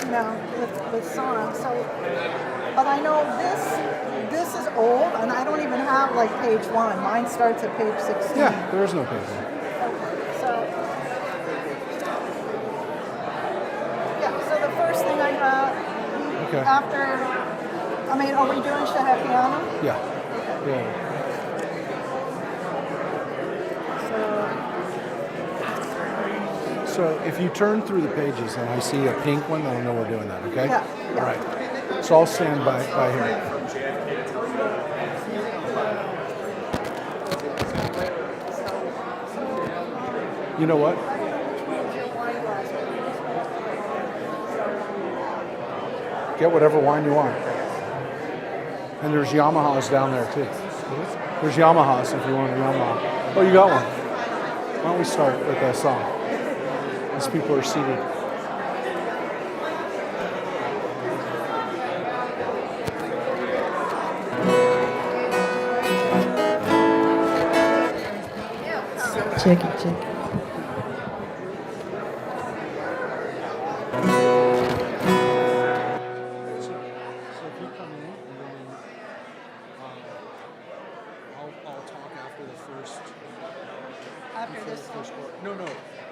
with songs. So, but I know this is old, and I don't even have like page 1. Mine starts at page 16. Yeah, there is no page 1. So the first thing I got after, are we doing Shahar Piano? Yeah. Okay. Yeah. So if you turn through the pages and I see a pink one, I'll know we're doing that, okay? Yeah. All right. So I'll stand by here. You know what? Get whatever wine you want. And there's Yamahas down there too. There's Yamahas if you want a Yamaha. Oh, you got one. Why don't we start with a song? As people are seated. Check it.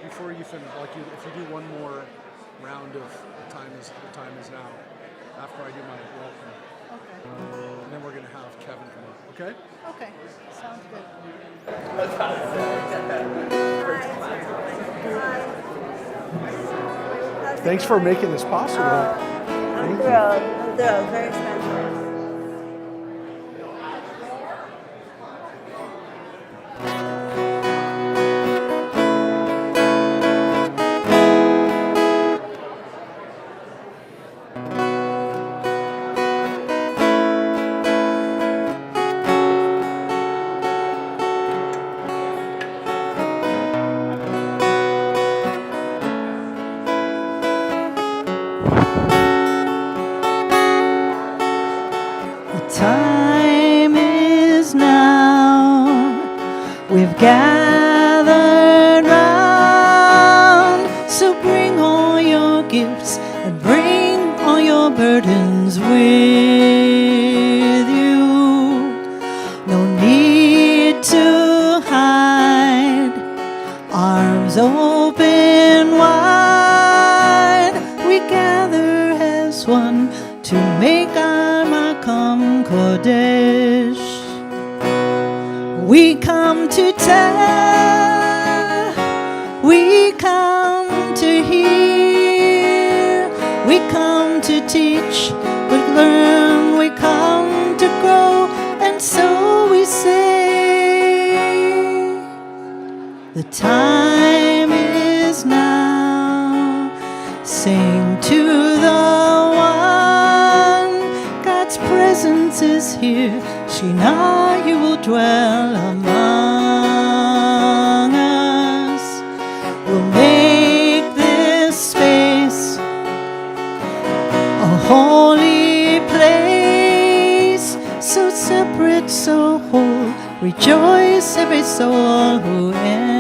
Before you finish, if you do one more round of the time is now, after I do my welcome. Okay. And then we're going to have Kevin come up, okay? Okay, sounds good. Thanks for making this possible. I'm thrilled, very special. We've gathered round, so bring all your gifts and bring all your burdens with you. No need to hide, arms open wide. We gather as one to make our Makom Kodesh. We come to tell, we come to hear, we come to teach, we learn, we come to grow, and so we say, the time is now. Sing to the one, God's presence is here. Shina, you will dwell among us. We'll make this space a holy place, so separate, so whole. Rejoice every soul who enters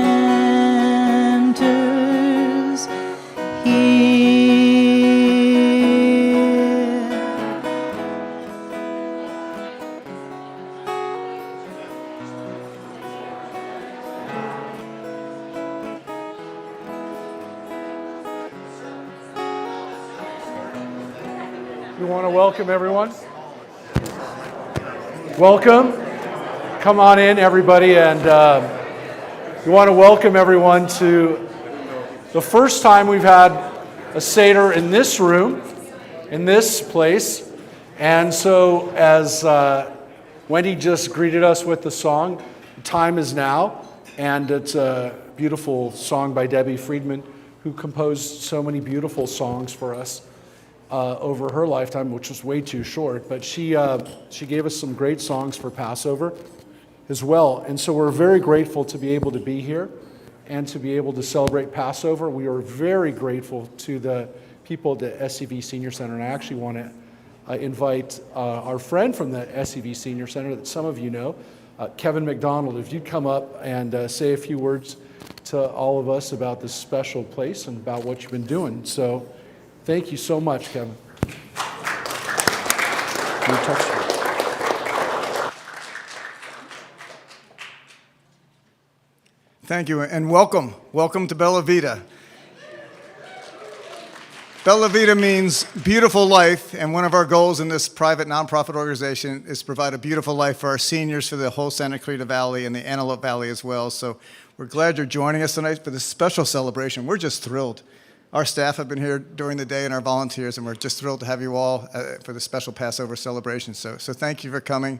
here. We want to welcome everyone. Welcome. Come on in, everybody, and we want to welcome everyone to the first time we've had a Seder in this room, in this place. And so as Wendy just greeted us with the song, Time Is Now, and it's a beautiful song by Debbie Friedman, who composed so many beautiful songs for us over her lifetime, which was way too short, but she gave us some great songs for Passover as well. And so we're very grateful to be able to be here and to be able to celebrate Passover. We are very grateful to the people at the SCV Senior Center, and I actually want to invite our friend from the SCV Senior Center that some of you know, Kevin McDonald, if you'd come up and say a few words to all of us about this special place and about what you've been doing. So Thank you so much, Kevin. Can you touch me? Thank you, and welcome. Welcome to Bella Vita. Bella Vita means beautiful life, and one of our goals in this private nonprofit organization is to provide a beautiful life for our seniors for the whole Santa Clarita Valley and the Antelope Valley as well. So we're glad you're joining us tonight for this special celebration. We're just thrilled. Our staff have been here during the day and our volunteers, and we're just thrilled to have you all for the special Passover celebration. So thank you for coming.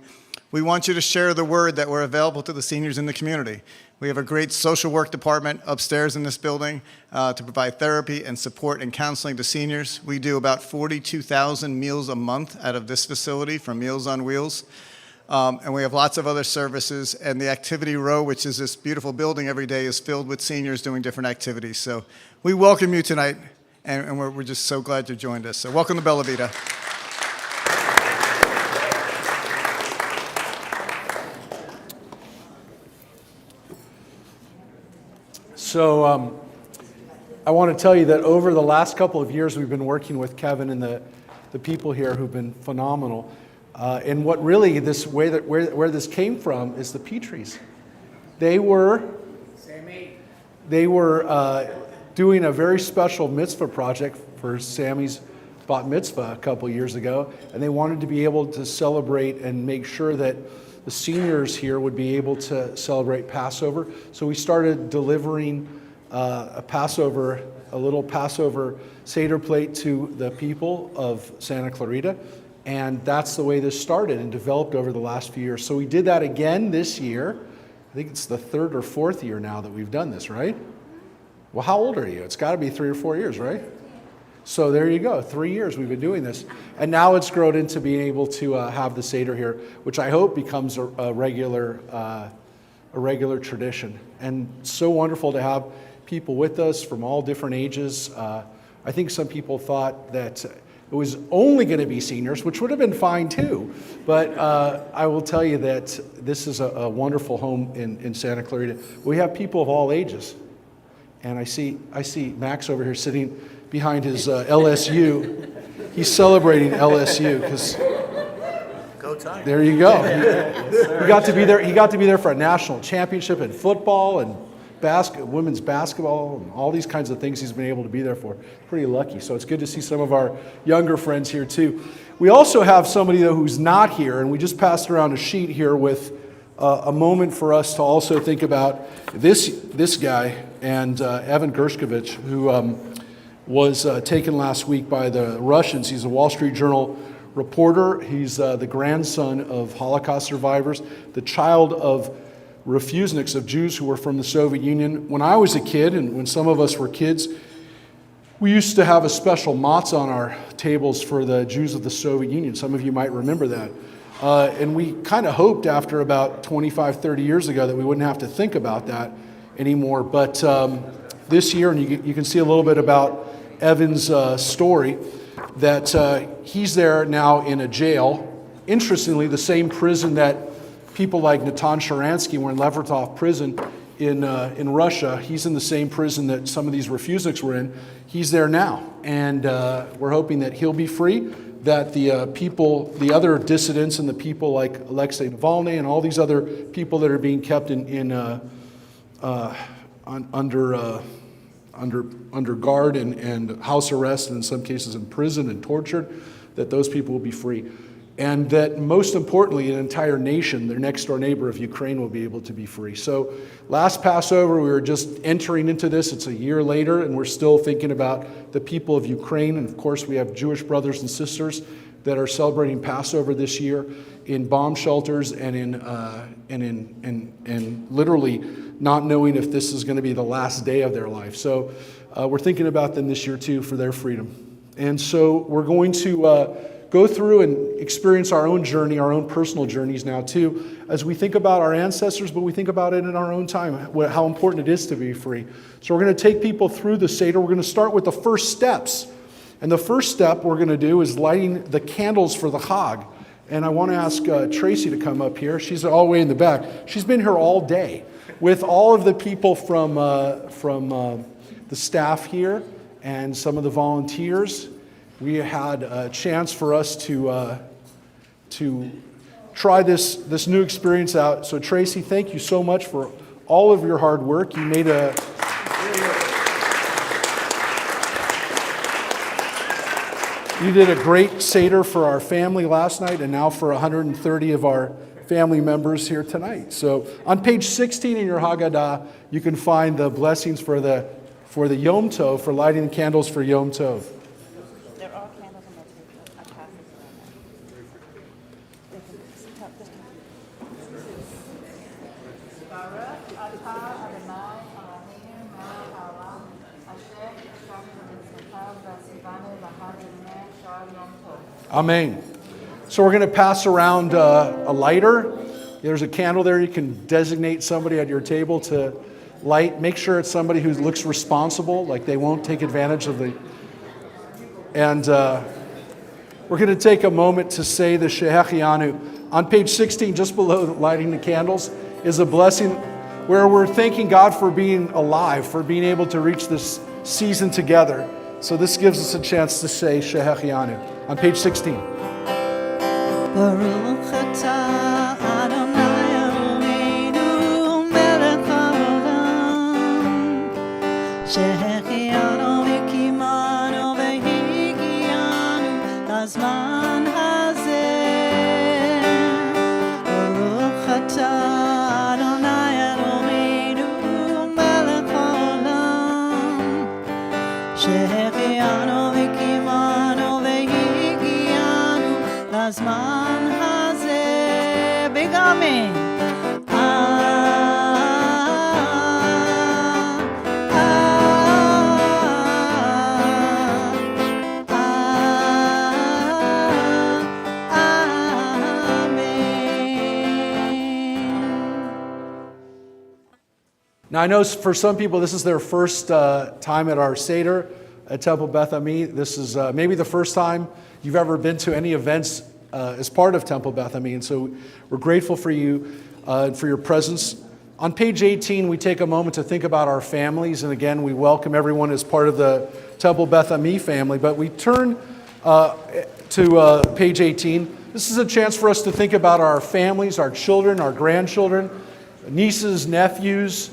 We want you to share the word that we're available to the seniors in the community. We have a great social work department upstairs in this building to provide therapy and support and counseling to seniors. We do about 42,000 meals a month out of this facility from Meals on Wheels. And we have lots of other services. And the activity row, which is this beautiful building every day, is filled with seniors doing different activities. So we welcome you tonight, and we're just so glad you joined us. So welcome to Bella Vita. So I want to tell you that over the last couple of years, we've been working with Kevin and the people here who've been phenomenal. And what really where this came from is the Petries. They were doing a very special mitzvah project for Sammy's bat mitzvah a couple years ago, and they wanted to be able to celebrate and make sure that the seniors here would be able to celebrate Passover. So we started delivering a little Passover Seder plate to the people of Santa Clarita. And that's the way this started and developed over the last few years. So we did that again this year. I think it's the third or fourth year now that we've done this, right? Well, how old are you? It's got to be 3 or 4 years, right? So there you go, 3 years we've been doing this. And now it's grown into being able to have the Seder here, which I hope becomes a regular tradition. And so wonderful to have people with us from all different ages. I think some people thought that it was only going to be seniors, which would have been fine too. But I will tell you that this is a wonderful home in Santa Clarita. We have people of all ages. And I see Max over here sitting behind his LSU. He's celebrating LSU because there you go. He got to be there. He got to be there for a national championship in football and women's basketball and all these kinds of things he's been able to be there for. Pretty lucky. So it's good to see some of our younger friends here too. We also have somebody though who's not here, and we just passed around a sheet here with a moment for us to also think about this guy and Evan Gershkovich, who was taken last week by the Russians. He's a Wall Street Journal reporter. He's the grandson of Holocaust survivors, the child of refuseniks, of Jews who were from the Soviet Union. When I was a kid, and when some of us were kids, we used to have a special matzah on our tables for the Jews of the Soviet Union. Some of you might remember that. And we kind of hoped after about 25, 30 years ago that we wouldn't have to think about that anymore. But this year, and you can see a little bit about Evan's story, that he's there now in a jail. Interestingly, the same prison that people like Natan Sharansky were in Levertov prison in Russia. He's in the same prison that some of these refuseniks were in. He's there now, and we're hoping that he'll be free, that the people, the other dissidents and the people like Alexei Navalny and all these other people that are being kept under guard and house arrest, and in some cases in prison and tortured, that those people will be free. And that most importantly, an entire nation, their next door neighbor of Ukraine, will be able to be free. So last Passover, we were just entering into this. It's a year later, and we're still thinking about the people of Ukraine. And of course, we have Jewish brothers and sisters that are celebrating Passover this year in bomb shelters and in literally not knowing if this is going to be the last day of their life. So we're thinking about them this year too for their freedom. And so we're going to go through and experience our own journey, our own personal journeys now too, as we think about our ancestors, but we think about it in our own time, how important it is to be free. So we're going to take people through the Seder. We're going to start with the first steps. And the first step we're going to do is lighting the candles for the Chag. And I want to ask Tracy to come up here. She's all the way in the back. She's been here all day with all of the people from the staff here and some of the volunteers. we had a chance for us to try this new experience out. So Tracy, thank you so much for all of your hard work. You did a great Seder for our family last night, and now for 130 of our family members here tonight. So on page 16 in your Haggadah, you can find the blessings for the Yom Tov, for lighting candles for Yom Tov. They're all candles on the table. I pass it Amen. So we're going to pass around a lighter. There's a candle there. You can designate somebody at your table to light. Make sure it's somebody who looks responsible, like they won't take advantage of the... And we're going to take a moment to say the Shehechianu. On page 16, just below lighting the candles, is a blessing where we're thanking God for being alive, for being able to reach this season together. So this gives us a chance to say Shehechianu on page 16. Baruch atah Adonai Eloheinu melech haolam, שהחיינו וקיימנו והגיענו לזמן הזה. ברוך אתה אדוני אלוהינו מלך העולם, שהחיינו וקיימנו והגיענו לזמן הזה. Big amen. Now I know for some people this is their first time at our Seder at Temple Beth Ami. This is maybe the first time you've ever been to any events as part of Temple Beth Ami, and so we're grateful for you and for your presence. On page 18, we take a moment to think about our families, and again, we welcome everyone as part of the Temple Beth Ami family, but we turn to page 18. This is a chance for us to think about our families, our children, our grandchildren, nieces, nephews,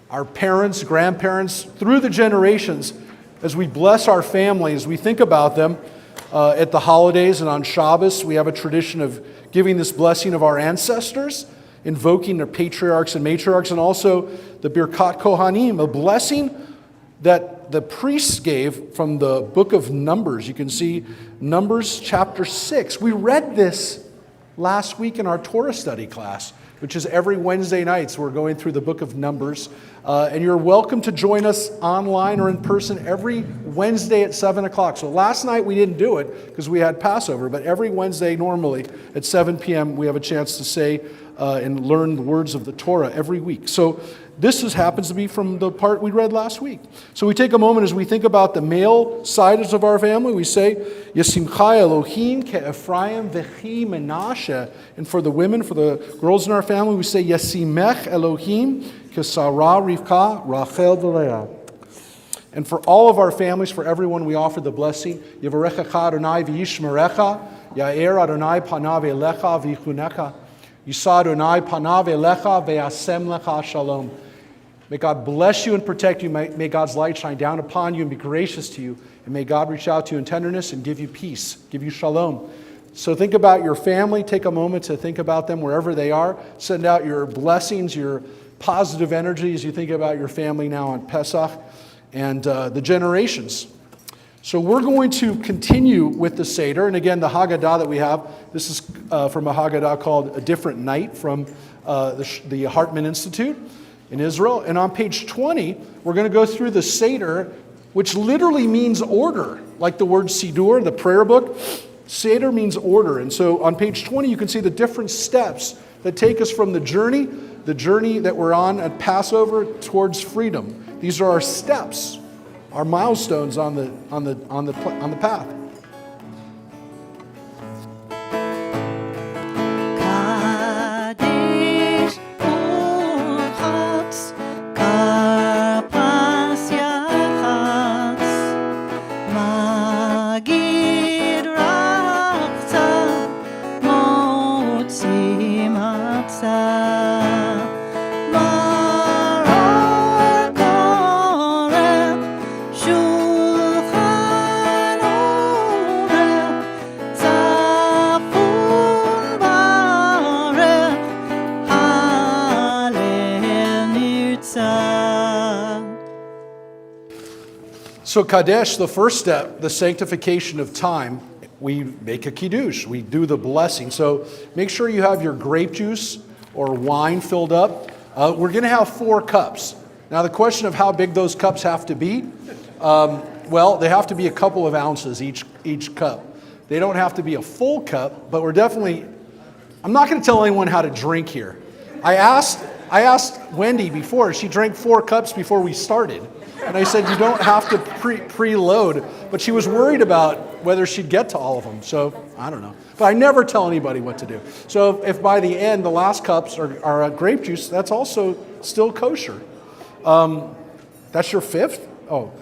our parents, grandparents, through the generations. As we bless our families, we think about them at the holidays and on Shabbos. We have a tradition of giving this blessing of our ancestors, invoking the patriarchs and matriarchs, and also the Birkat Kohanim, a blessing that the priests gave from the book of Numbers. You can see Numbers chapter 6. We read this last week in our Torah study class, which is every Wednesday nights. We're going through the book of Numbers. And you're welcome to join us online or in person every Wednesday at 7 o'clock. So last night we didn't do it because we had Passover, but every Wednesday normally at 7 p.m. we have a chance to say and learn the words of the Torah every week. So this happens to be from the part we read last week. So we take a moment as we think about the male sides of our family. We say, Yesimcha Elohim ke'Ephraim v'chi Menashe. And for the women, for the girls in our family, we say, Yesimech Elohim ke'Sarah Rivka Rachel v'Leah. And for all of our families, for everyone, we offer the blessing, Yevarechecha Adonai v'yishmerecha, Ya'er Adonai panav elecha v'yichunecha, Yisa Adonai panav elecha ve'asem lecha shalom. May God bless you and protect you. May God's light shine down upon you and be gracious to you. And may God reach out to you in tenderness and give you peace, give you shalom. So think about your family. Take a moment to think about them wherever they are. Send out your blessings, your positive energy as you think about your family now on Pesach and the generations. So we're going to continue with the Seder. And again, the Haggadah that we have, this is from a Haggadah called A Different Night from the Hartman Institute in Israel. And on page 20, we're going to go through the Seder, which literally means order, like the word Sidur, the prayer book. Seder means order. And so on page 20, you can see the different steps that take us from the journey that we're on at Passover towards freedom. These are our steps, our milestones on the path. So Kadesh, the first step, the sanctification of time, we make a kiddush. We do the blessing. So make sure you have your grape juice or wine filled up. We're going to have 4 cups. Now the question of how big those cups have to be, well, they have to be a couple of ounces each cup. They don't have to be a full cup, but I'm not going to tell anyone how to drink here. I asked Wendy before. She drank 4 cups before we started. And I said, you don't have to preload. But she was worried about whether she'd get to all of them. So I don't know. But I never tell anybody what to do. So if by the end the last cups are grape juice, that's also still kosher. That's your 5th? Oh.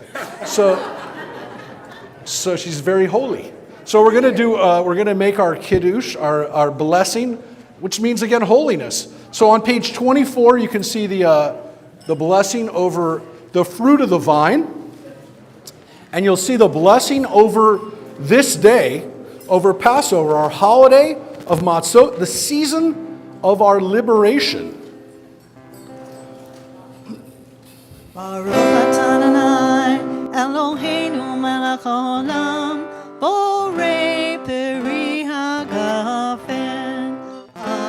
So she's very holy. So we're going to make our kiddush, our blessing, which means, again, holiness. So on page 24, you can see the blessing over the fruit of the vine. And you'll see the blessing over this day, over Passover, our holiday of Matzot, the season of our liberation. Baruch atah Adonai Eloheinu melech haolam borei peri hagafen. Amen.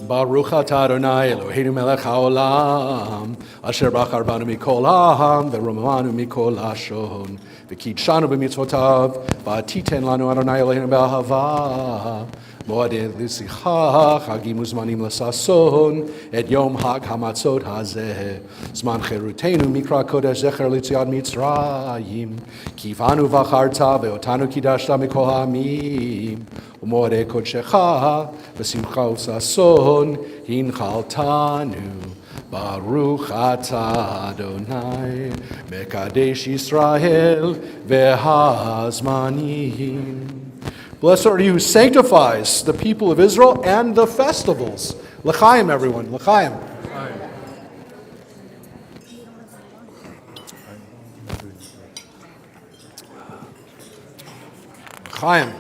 Baruch atah Adonai Eloheinu melech haolam asher bachar banu mikol ha'am v'romanu mikol ha'shon v'kidshanu b'mitzvotav v'atiten lanu Adonai Eloheinu b'ahava moed l'sicha chagim uzmanim l'sason et yom hag hamatzot hazeh zman cherutenu mikra kodesh zecher l'tziad mitzrayim kivanu v'acharta ve'otanu kidashta mikol ha'amim u'moed kodshecha v'simcha u'sason hinchaltanu Baruch atah Adonai mekadesh Yisrael v'hazmanim. Blessed are you who sanctifies the people of Israel and the festivals. L'chaim, everyone. L'chaim. L'chaim.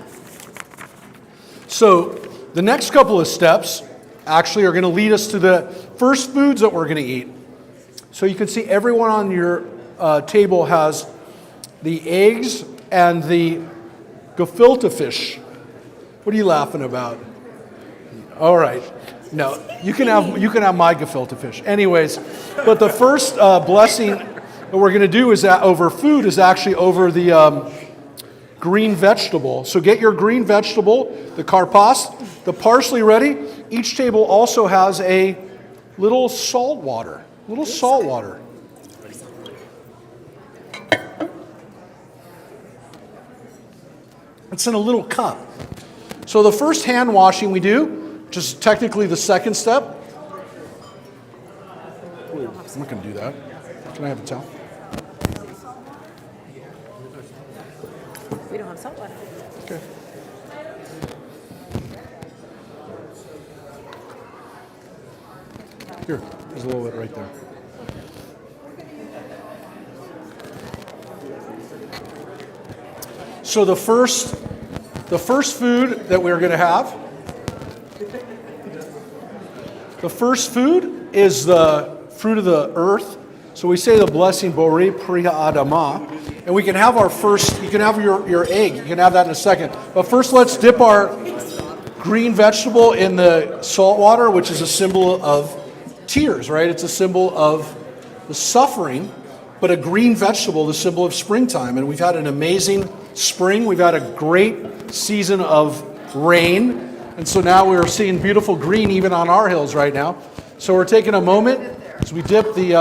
So the next couple of steps actually are going to lead us to the first foods that we're going to eat. So you can see everyone on your table has the eggs and the gefilte fish. What are you laughing about? All right. No, you can have my gefilte fish. Anyways, but the first blessing that we're going to do is that over food is actually over the green vegetable. So get your green vegetable, the karpas, the parsley ready. Each table also has a little salt water. It's in a little cup. So the first hand washing we do, which is technically the second step. I'm not going to do that. Can I have a towel? We don't have salt water. Okay. Here, there's a little bit right there. So the first food that we're going to have, the first food is the fruit of the earth. So we say the blessing Borei Pri Ha'adamah, and we can have our first. You can have your egg. You can have that in a second. But first, let's dip our green vegetable in the salt water, which is a symbol of tears, right? It's a symbol of the suffering, but a green vegetable, the symbol of springtime. And we've had an amazing spring. We've had a great season of rain. And so now we're seeing beautiful green even on our hills right now. So we're taking a moment as we dip the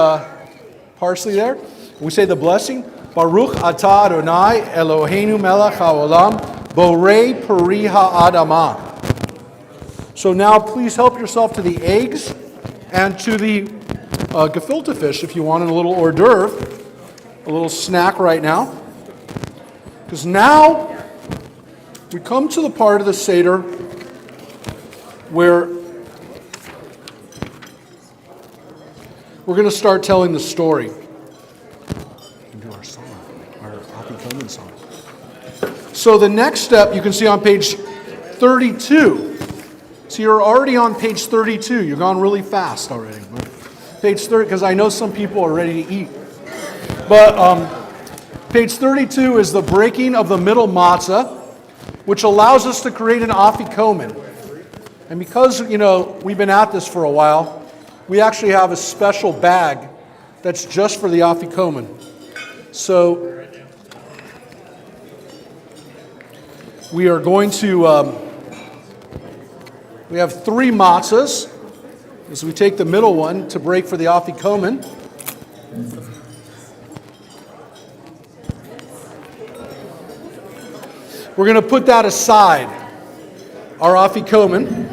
parsley there. We say the blessing. Baruch atah Adonai Eloheinu melech haolam borei peri ha'adamah. So now please help yourself to the eggs and to the gefilte fish if you want a little hors d'oeuvre, a little snack right now. Because now we come to the part of the Seder where we're going to start telling the story. We can do our song, our Afikomen song. So the next step you can see on page 32. So you're already on page 32. You've gone really fast already. Page 30, because I know some people are ready to eat. But page 32 is the breaking of the middle matzah, which allows us to create an afikomen. And because, we've been at this for a while, we actually have a special bag that's just for the afikomen. So we are going to, we have 3 matzahs. As we take the middle one to break for the afikomen. We're going to put that aside, our afikomen.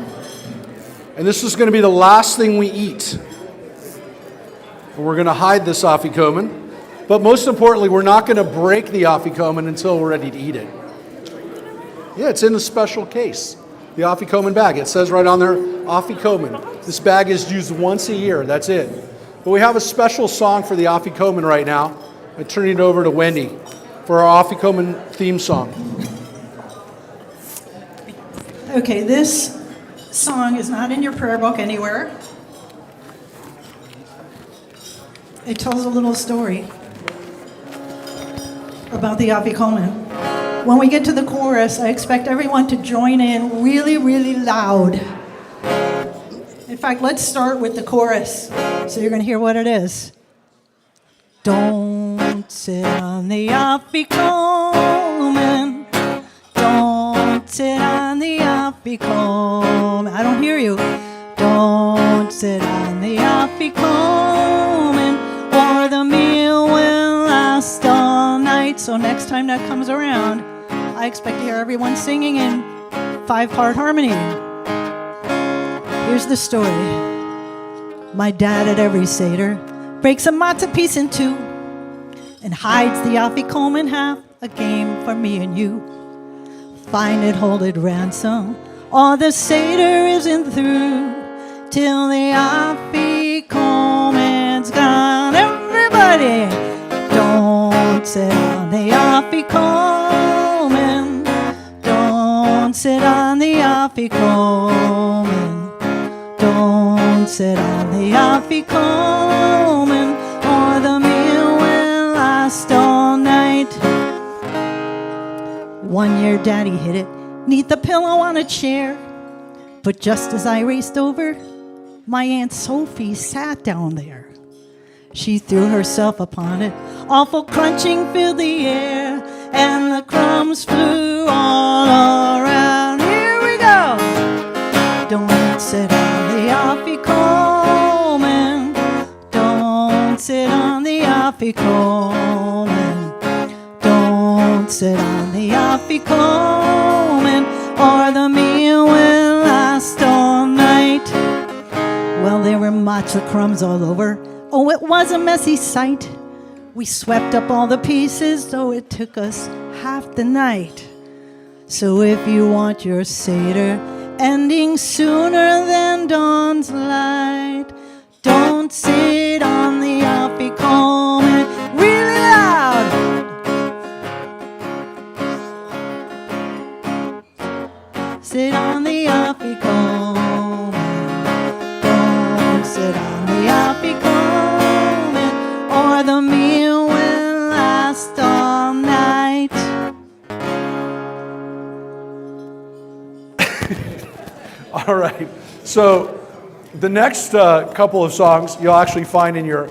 And this is going to be the last thing we eat. And we're going to hide this afikomen. But most importantly, we're not going to break the afikomen until we're ready to eat it. Yeah, it's in the special case. The afikomen bag. It says right on there, afikomen. This bag is used once a year. That's it. But we have a special song for the afikomen right now. I'm turning it over to Wendy for our afikomen theme song. Okay, this song is not in your prayer book anywhere. It tells a little story about the afikomen. When we get to the chorus, I expect everyone to join in really, really loud. In fact, let's start with the chorus, so you're going to hear what it is. Don't sit on the afikomen. Don't sit on the afikomen. I don't hear you. Don't sit on the afikomen, or the meal will last all night. So next time that comes around, I expect to hear everyone singing in 5-part harmony. Here's the story. My dad at every Seder breaks a matzah piece in 2 and hides the afikomen half, a game for me and you. Find it, hold it ransom, or the Seder isn't through till the afikomen's gone. Everybody, don't sit on the afikomen. Don't sit on the afikomen. Don't sit on the afikomen, or the meal will last all night. One year Daddy hid it neath the pillow on a chair, but just as I raced over, my Aunt Sophie sat down there. She threw herself upon it, awful crunching filled the air, and the crumbs flew all around. Here we go! Don't sit on the afikomen. Don't sit on the afikomen. Don't sit on the afikomen, or the meal will last all night. Well, there were matzah crumbs all over. Oh, it was a messy sight. We swept up all the pieces, though it took us half the night. So if you want your Seder ending sooner than dawn's light, don't sit on the afikomen. Really loud! Sit on the afikomen. Don't sit on the afikomen, or the meal will last all night. All right. So the next couple of songs you'll actually find in your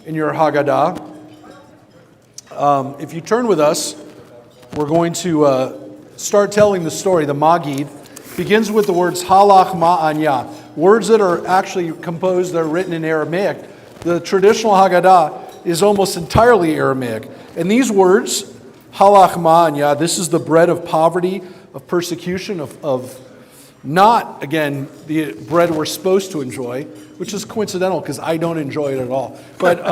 Haggadah. If you turn with us, we're going to start telling the story. The Magid begins with the words halach ma'anya, words that are actually composed, they're written in Aramaic. The traditional Haggadah is almost entirely Aramaic. And these words, halach ma'anya, this is the bread of poverty, of persecution, of not, again, the bread we're supposed to enjoy, which is coincidental because I don't enjoy it at all. But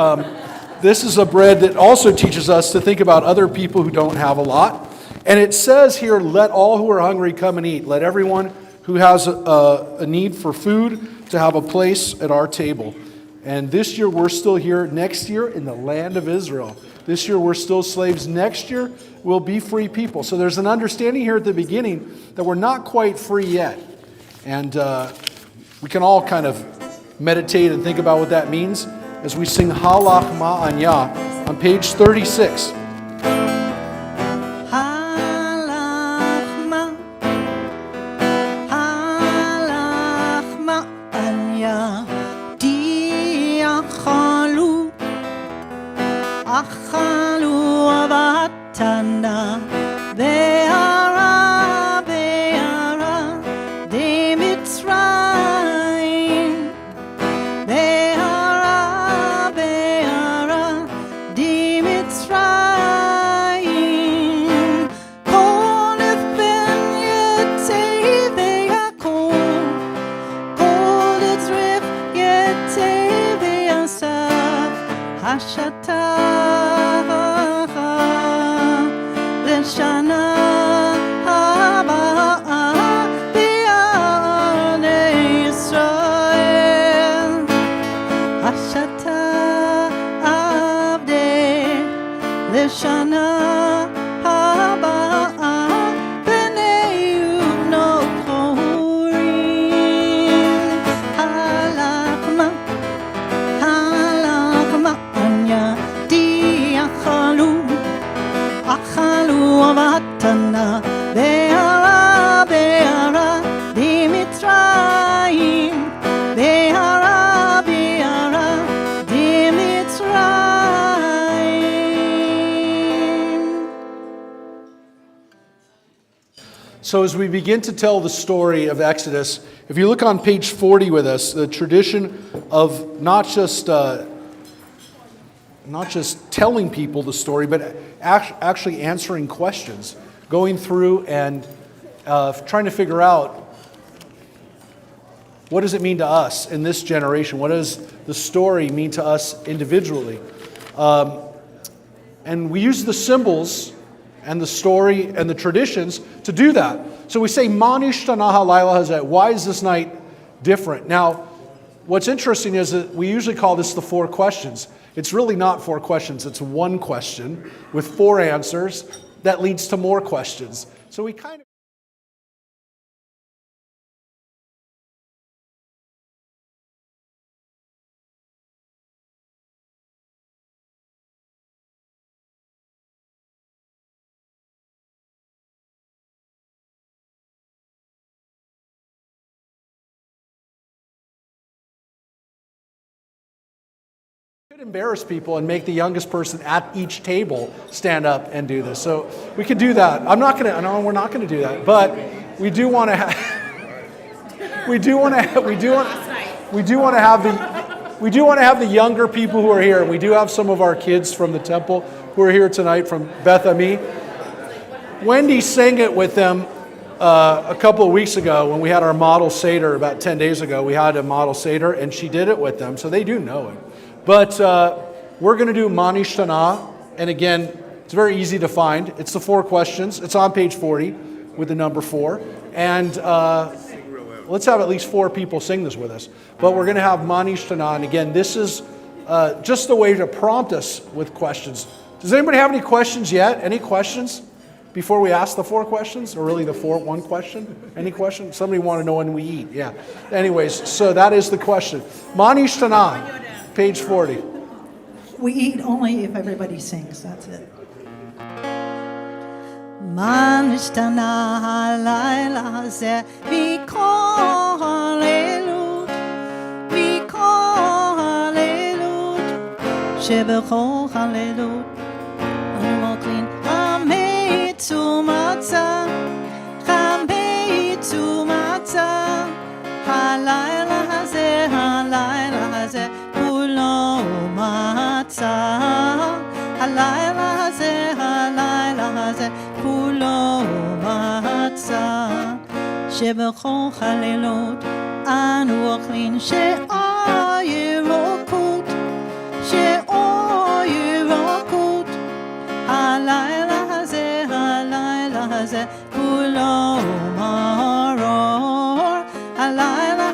this is a bread that also teaches us to think about other people who don't have a lot. And it says here, let all who are hungry come and eat. Let everyone who has a need for food to have a place at our table. And this year we're still here. Next year in the land of Israel. This year we're still slaves. Next year we'll be free people. So there's an understanding here at the beginning that we're not quite free yet. And we can all kind of meditate and think about what that means as we sing Halach Ma'anya on page 36. So as we begin to tell the story of Exodus, if you look on page 40 with us, the tradition of not just telling people the story, but actually answering questions, going through and trying to figure out what does it mean to us in this generation? What does the story mean to us individually? And we use the symbols and the story and the traditions to do that. So we say, Manishtana halayla hazeh. Why is this night different? Now, what's interesting is that we usually call this the 4 questions. It's really not 4 questions. It's one question with 4 answers that leads to more questions. So we kind of could embarrass people and make the youngest person at each table stand up and do this. So we could do that. We're not going to do that. But we do want to have we do want to have the younger people who are here. We do have some of our kids from the temple who are here tonight from Beth Ami. Wendy sang it with them a couple of weeks ago when we had our model Seder about 10 days ago. We had a model Seder and she did it with them, so they do know it. But we're going to do Manishtana, and again, it's very easy to find. It's the 4 questions. It's on page 40 with the number 4. And let's have at least 4 people sing this with us. But we're going to have Manishtana, and again, this is just a way to prompt us with questions. Does anybody have any questions yet? Any questions before we ask the 4 questions? Or really the 1 question? Any questions? Somebody want to know when we eat? Yeah. Anyways, so that is the question. Manishtana. Page 40. We eat only if everybody sings. That's it. Manishtana halayla hazeh mikol halelut shebechol halelut anoklin hametzu matzah halayla hazeh הלילה הזה כולו מצה שבכל הלילות אנו אוכלים שאור ירוקות הלילה הזה כולו מרור הלילה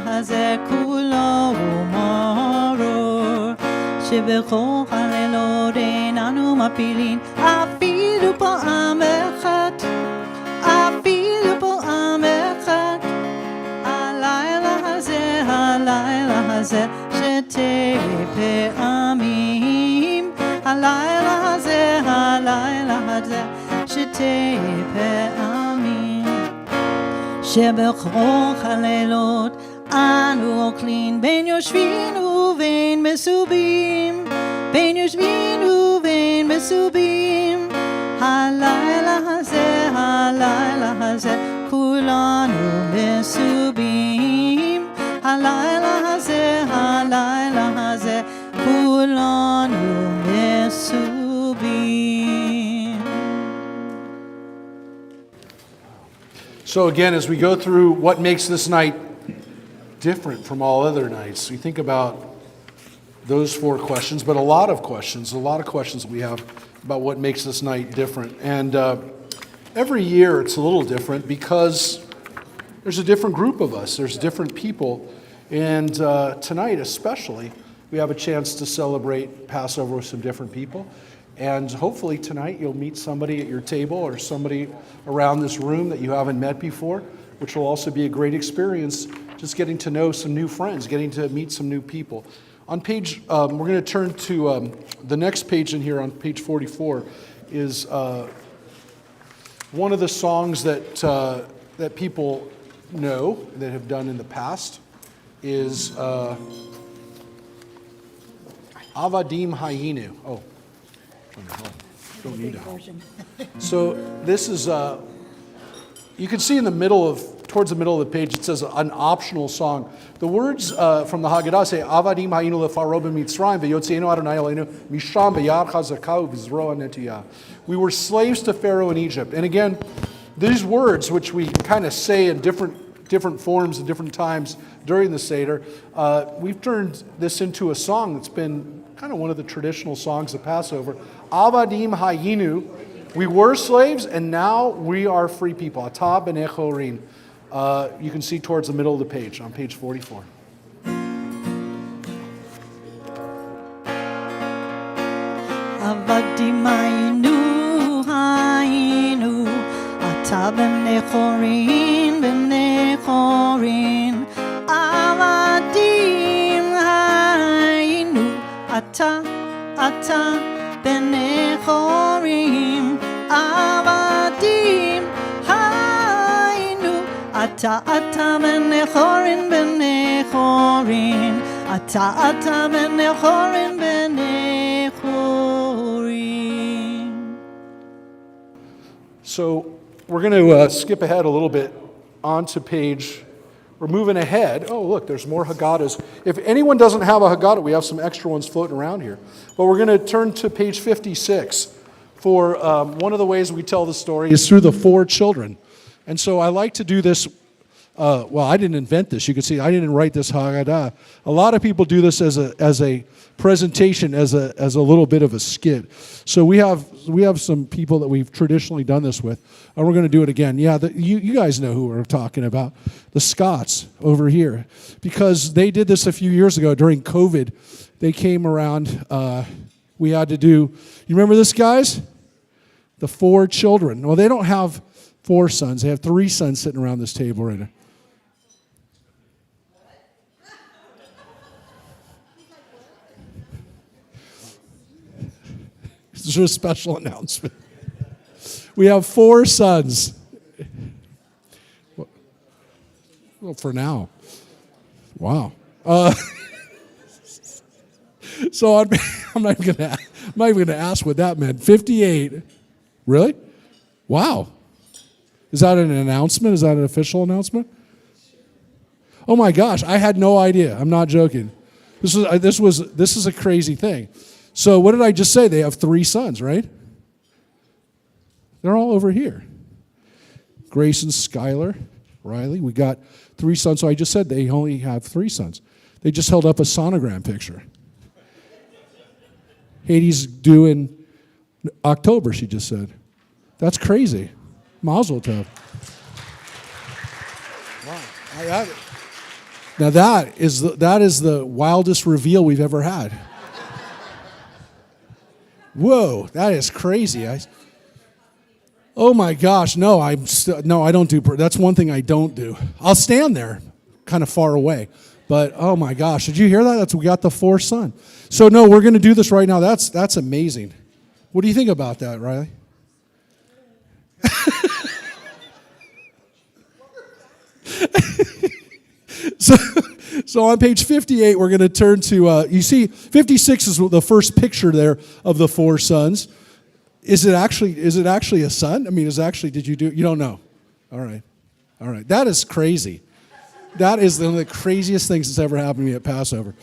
הזה כולו מרור שבכל הלילות איננו מפילים אפילו פעם אחת הלילה הזה שתי פעמים, הלילה הזה שתי פעמים, שבכל הלילות אנו אוכלים בין יושבים ובין מסובים, בין יושבים ובין מסובים, הלילה הזה כולנו מסובים, הלילה הזה כולנו מסובים. So again, as we go through what makes this night different from all other nights, we think about those 4 questions, but a lot of questions we have about what makes this night different. And every year it's a little different because there's a different group of us, there's different people. And tonight especially, we have a chance to celebrate Passover with some different people. And hopefully tonight you'll meet somebody at your table or somebody around this room that you haven't met before, which will also be a great experience, just getting to know some new friends, getting to meet some new people. On page, we're going to turn to the next page in here on page 44 is one of the songs that people know, that have done in the past, is Avadim Hayinu. Oh. Don't need it. So this is, you can see in the middle towards the middle of the page, it says an optional song. The words from the Haggadah say, Avadim hayinu lefaro b'mitzrayim v'yotzeinu Adonai Eloheinu misham b'yad chazakahu v'zroa netiyah. We were slaves to Pharaoh in Egypt. And again, these words, which we kind of say in different forms at different times during the Seder, we've turned this into a song that's been kind of one of the traditional songs of Passover. Avadim hayinu, we were slaves and now we are free people. Ata b'nei chorin. You can see towards the middle of the page, on page 44. Avadim hayinu, ata b'nei chorin, b'nei chorin. Avadim hayinu, ata b'nei chorin. Avadim hayinu, ata b'nei chorin, b'nei chorin. Ata b'nei chorin, b'nei chorin. So we're going to skip ahead a little bit onto page. We're moving ahead. Oh, look, there's more Haggadahs. If anyone doesn't have a Haggadah, we have some extra ones floating around here. But we're going to turn to page 56 for one of the ways we tell the story is through the 4 children. And so I like to do this. Well, I didn't invent this. You can see I didn't write this Haggadah. A lot of people do this as a presentation, as a little bit of a skit. So we have some people that we've traditionally done this with, and we're going to do it again. Yeah, you guys know who we're talking about, the Scots over here, because they did this a few years ago during COVID. They came around. We had to do. You remember this, guys? The 4 children. Well, they don't have 4 sons. They have 3 sons sitting around this table right now. This is a special announcement. We have 4 sons. Well, for now. Wow. So I'm not even going to ask what that meant. 58. Really? Wow. Is that an announcement? Is that an official announcement? Oh my gosh, I had no idea. I'm not joking. This is a crazy thing. So what did I just say? They have 3 sons, right? They're all over here. Grace and Skylar, Riley. We got 3 sons. So I just said they only have 3 sons. They just held up a sonogram picture. Hades due in October, she just said. That's crazy. Mazel tov. Wow. Now that is the wildest reveal we've ever had. Whoa, that is crazy. Oh my gosh, no, I don't do. That's one thing I don't do. I'll stand there, kind of far away, But oh my gosh, did you hear that? We got the fourth son. So no, we're going to do this right now. That's amazing. What do you think about that, Riley? So on page 58, we're going to turn to, you see, 56 is the first picture there of the four sons. Is it actually a son? I mean, you don't know. All right. That is crazy. That is one of the craziest things that's ever happened to me at Passover.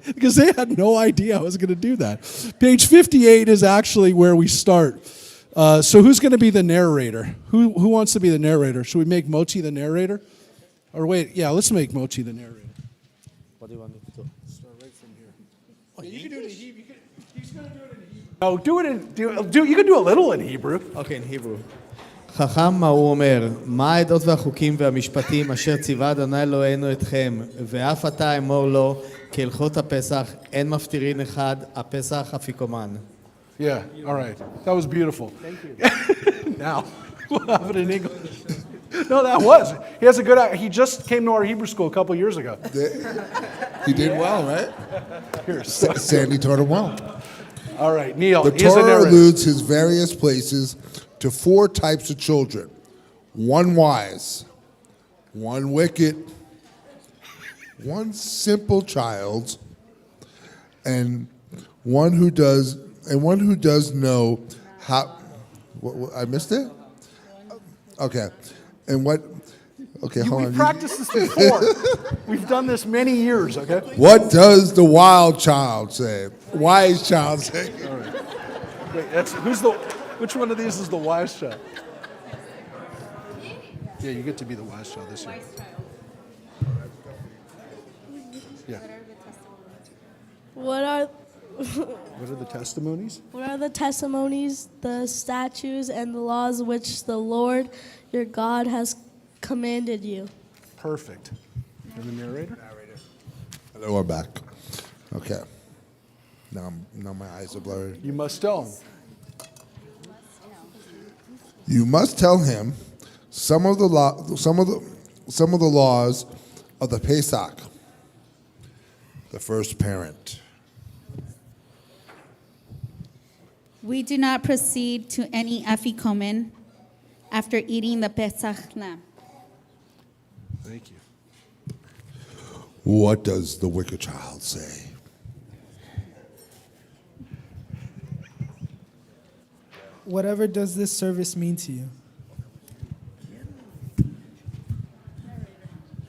Because they had no idea I was going to do that. Page 58 is actually where we start. So who's going to be the narrator? Who wants to be the narrator? Should we make Mochi the narrator? Or wait, yeah, let's make Mochi the narrator. What do you want me to do? Start right from here. You can do it in Hebrew. He's going to do it in Hebrew. No, you can do a little in Hebrew. אוקיי, in Hebrew. חכם מה הוא אומר, מה העדות והחוקים והמשפטים אשר ציווה אדוני אלוהינו אתכם, ואף אתה אמור לו, כי הלכות הפסח אין מפטירין אחד, הפסח אפיקומן. Yeah, all right. That was beautiful. Thank you. Now, we'll have it in English. No, that was. He has a good. He just came to our Hebrew school a couple years ago. He did well, right? Here, Sandy taught him well. all right, Neil. The He's the Torah narrator. alludes his various places to four types of children: one wise, one wicked, one simple child, and one who does know how. I missed it. Okay, and what? Okay, hold on. We've practiced this before. We've done this many years. Okay. What does the wild child say? Wise child say? All right. Wait, which one of these is the wise child? Yeah, you get to be the wise child this year. Yeah. What are the testimonies? what are the testimonies, the statutes, and the laws which the Lord your God has commanded you? Perfect. And the narrator? Hello, we're back. Okay. Now my eyes are blurred. You must tell him. You must tell him some of the laws of the Pesach, the first parent. We do not proceed to any afikomen after eating the Pesach lamb. Thank you. What does the wicked child say? Whatever does this service mean to you?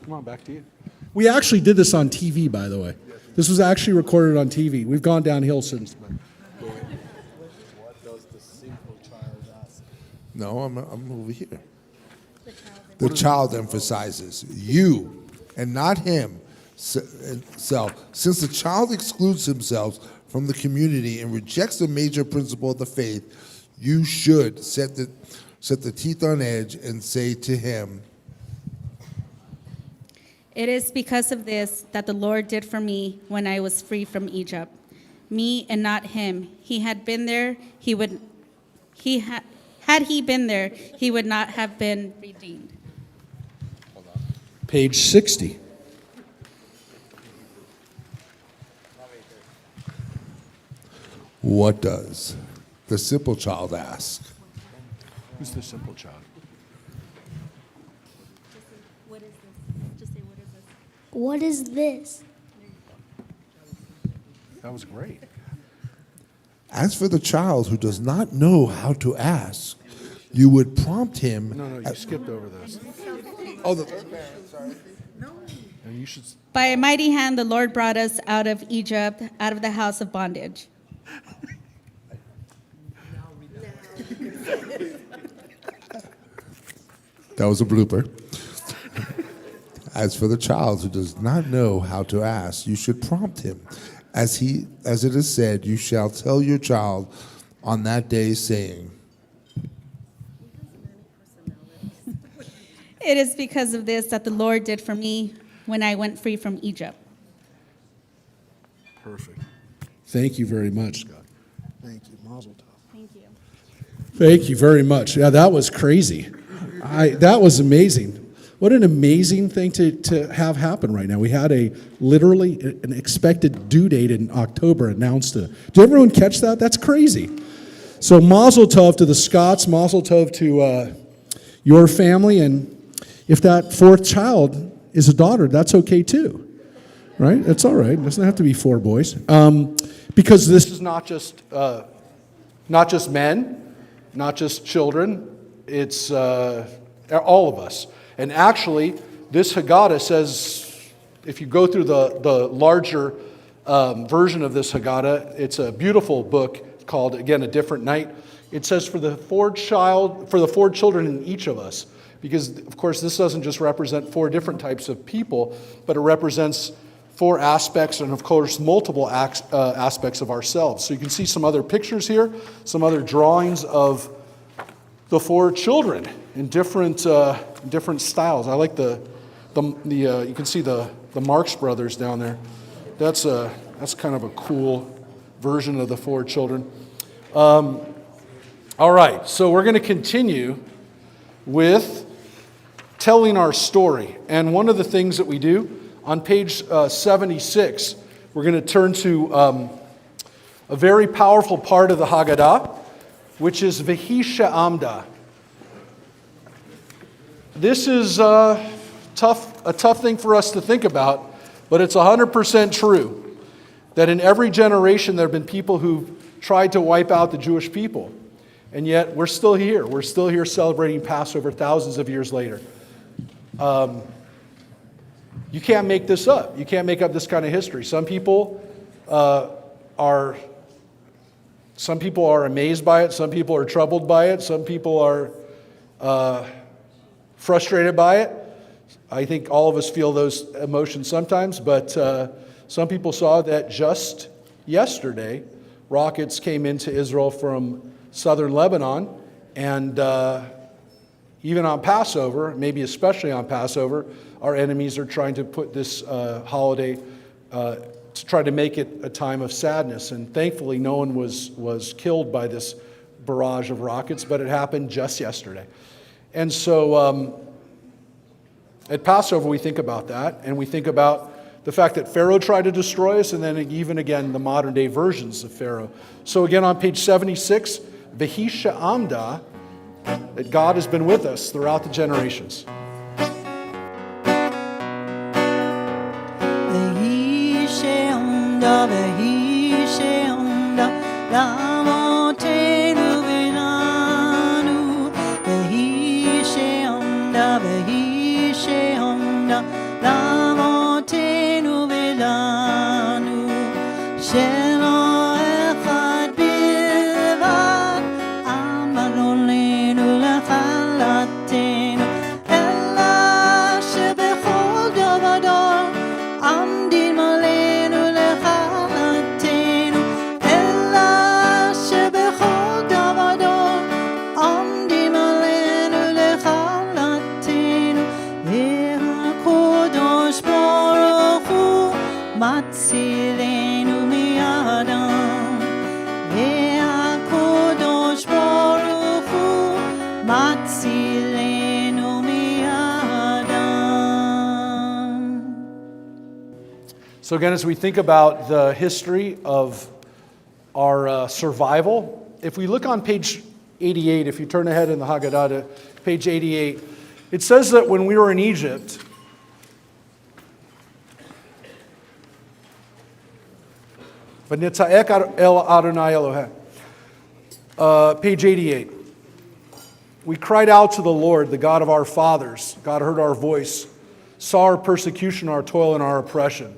Come on, back to you. We actually did this on TV, by the way. This was actually recorded on TV. We've gone downhill since. What does the simple child ask? No, I'm over here. The child emphasizes you and not him. So, since the child excludes himself from the community and rejects the major principle of the faith, you should set the teeth on edge and say to him, It is because of this that the Lord did for me when I was free from Egypt. Me and not him. Had he been there, he would not have been redeemed. Page 60. what does the simple child ask? Who's the simple child? What is this? Just say, what is this? What is this? That was great. As for the child who does not know how to ask, you would prompt him. No, you skipped over this. Oh, the third parent, sorry. No, you should. By a mighty hand, the Lord brought us out of Egypt, out of the house of bondage. That was a blooper. As for the child who does not know how to ask, you should prompt him. As it is said, you shall tell your child on that day, saying, It is because of this that the Lord did for me when I went free from Egypt. Perfect. Thank you very much, Scott. Thank you. Mazel tov. Thank you. Thank you very much. Yeah, that was crazy. That was amazing. What an amazing thing to have happen right now. We had literally an expected due date in October announced. Did everyone catch that? That's crazy. So mazel tov to the Scots, mazel tov to your family, and if that fourth child is a daughter, that's okay too, right? That's all right. It doesn't have to be 4 boys, because this is not just men, not just children. It's all of us. And actually, this Haggadah says, if you go through the larger version of this Haggadah, it's a beautiful book called, again, A Different Night. It says for the 4 children in each of us, because of course this doesn't just represent 4 different types of people, but it represents 4 aspects and of course multiple aspects of ourselves. So you can see some other pictures here, some other drawings of the 4 children in different styles. I like the you can see the Marx brothers down there. That's kind of a cool version of the 4 children. All right, so we're going to continue with telling our story. And one of the things that we do on page 76, we're going to turn to a very powerful part of the Haggadah, which is Vehi She'amda. This is a tough thing for us to think about, but it's 100% true that in every generation there have been people who've tried to wipe out the Jewish people. And yet we're still here. We're still here celebrating Passover thousands of years later. You can't make this up. You can't make up this kind of history. Some people are amazed by it. Some people are troubled by it. Some people are frustrated by it. I think all of us feel those emotions sometimes, but some people saw that just yesterday, rockets came into Israel from southern Lebanon, and even on Passover, maybe especially on Passover, our enemies are trying to put this holiday to try to make it a time of sadness. And thankfully, no one was killed by this barrage of rockets, but it happened just yesterday. And so at Passover, we think about that, and we think about the fact that Pharaoh tried to destroy us, and then even again, the modern day versions of Pharaoh. So again, on page 76, Vehi She'amda, that God has been with us throughout the generations. Vehi She'amda, Vehi She'amda, Lamotenu Velanu. Vehi She'amda, Vehi She'amda, Lamotenu Velanu. Shelo echad bilvad, amarolenu lechalatenu, ela shebechol davador, amdim alenu lechalatenu, ela shebechol davador, amdim alenu lechalatenu. Ve'hakodosh baruch hu matzilenu mi'adam. Ve'hakodosh baruch hu matzilenu mi'adam. So again, as we think about the history of our survival, if we look on page 88, if you turn ahead in the Haggadah to page 88, it says that when we were in Egypt, V'nitza'ek el Adonai Eloheh. Page 88. We cried out to the Lord, the God of our fathers. God heard our voice, saw our persecution, our toil, and our oppression.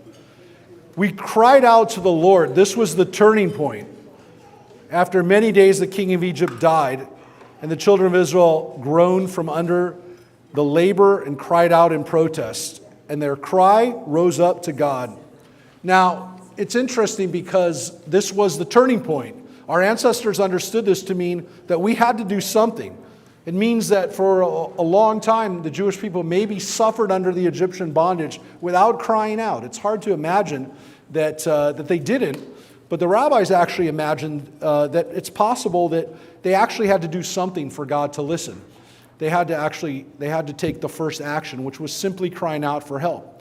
We cried out to the Lord. This was the turning point. After many days, the king of Egypt died, and the children of Israel groaned from under the labor and cried out in protest. And their cry rose up to God. Now, it's interesting because this was the turning point. Our ancestors understood this to mean that we had to do something. It means that for a long time, the Jewish people maybe suffered under the Egyptian bondage without crying out. It's hard to imagine that they didn't, but the rabbis actually imagined that it's possible that they actually had to do something for God to listen. they had to take the first action, which was simply crying out for help.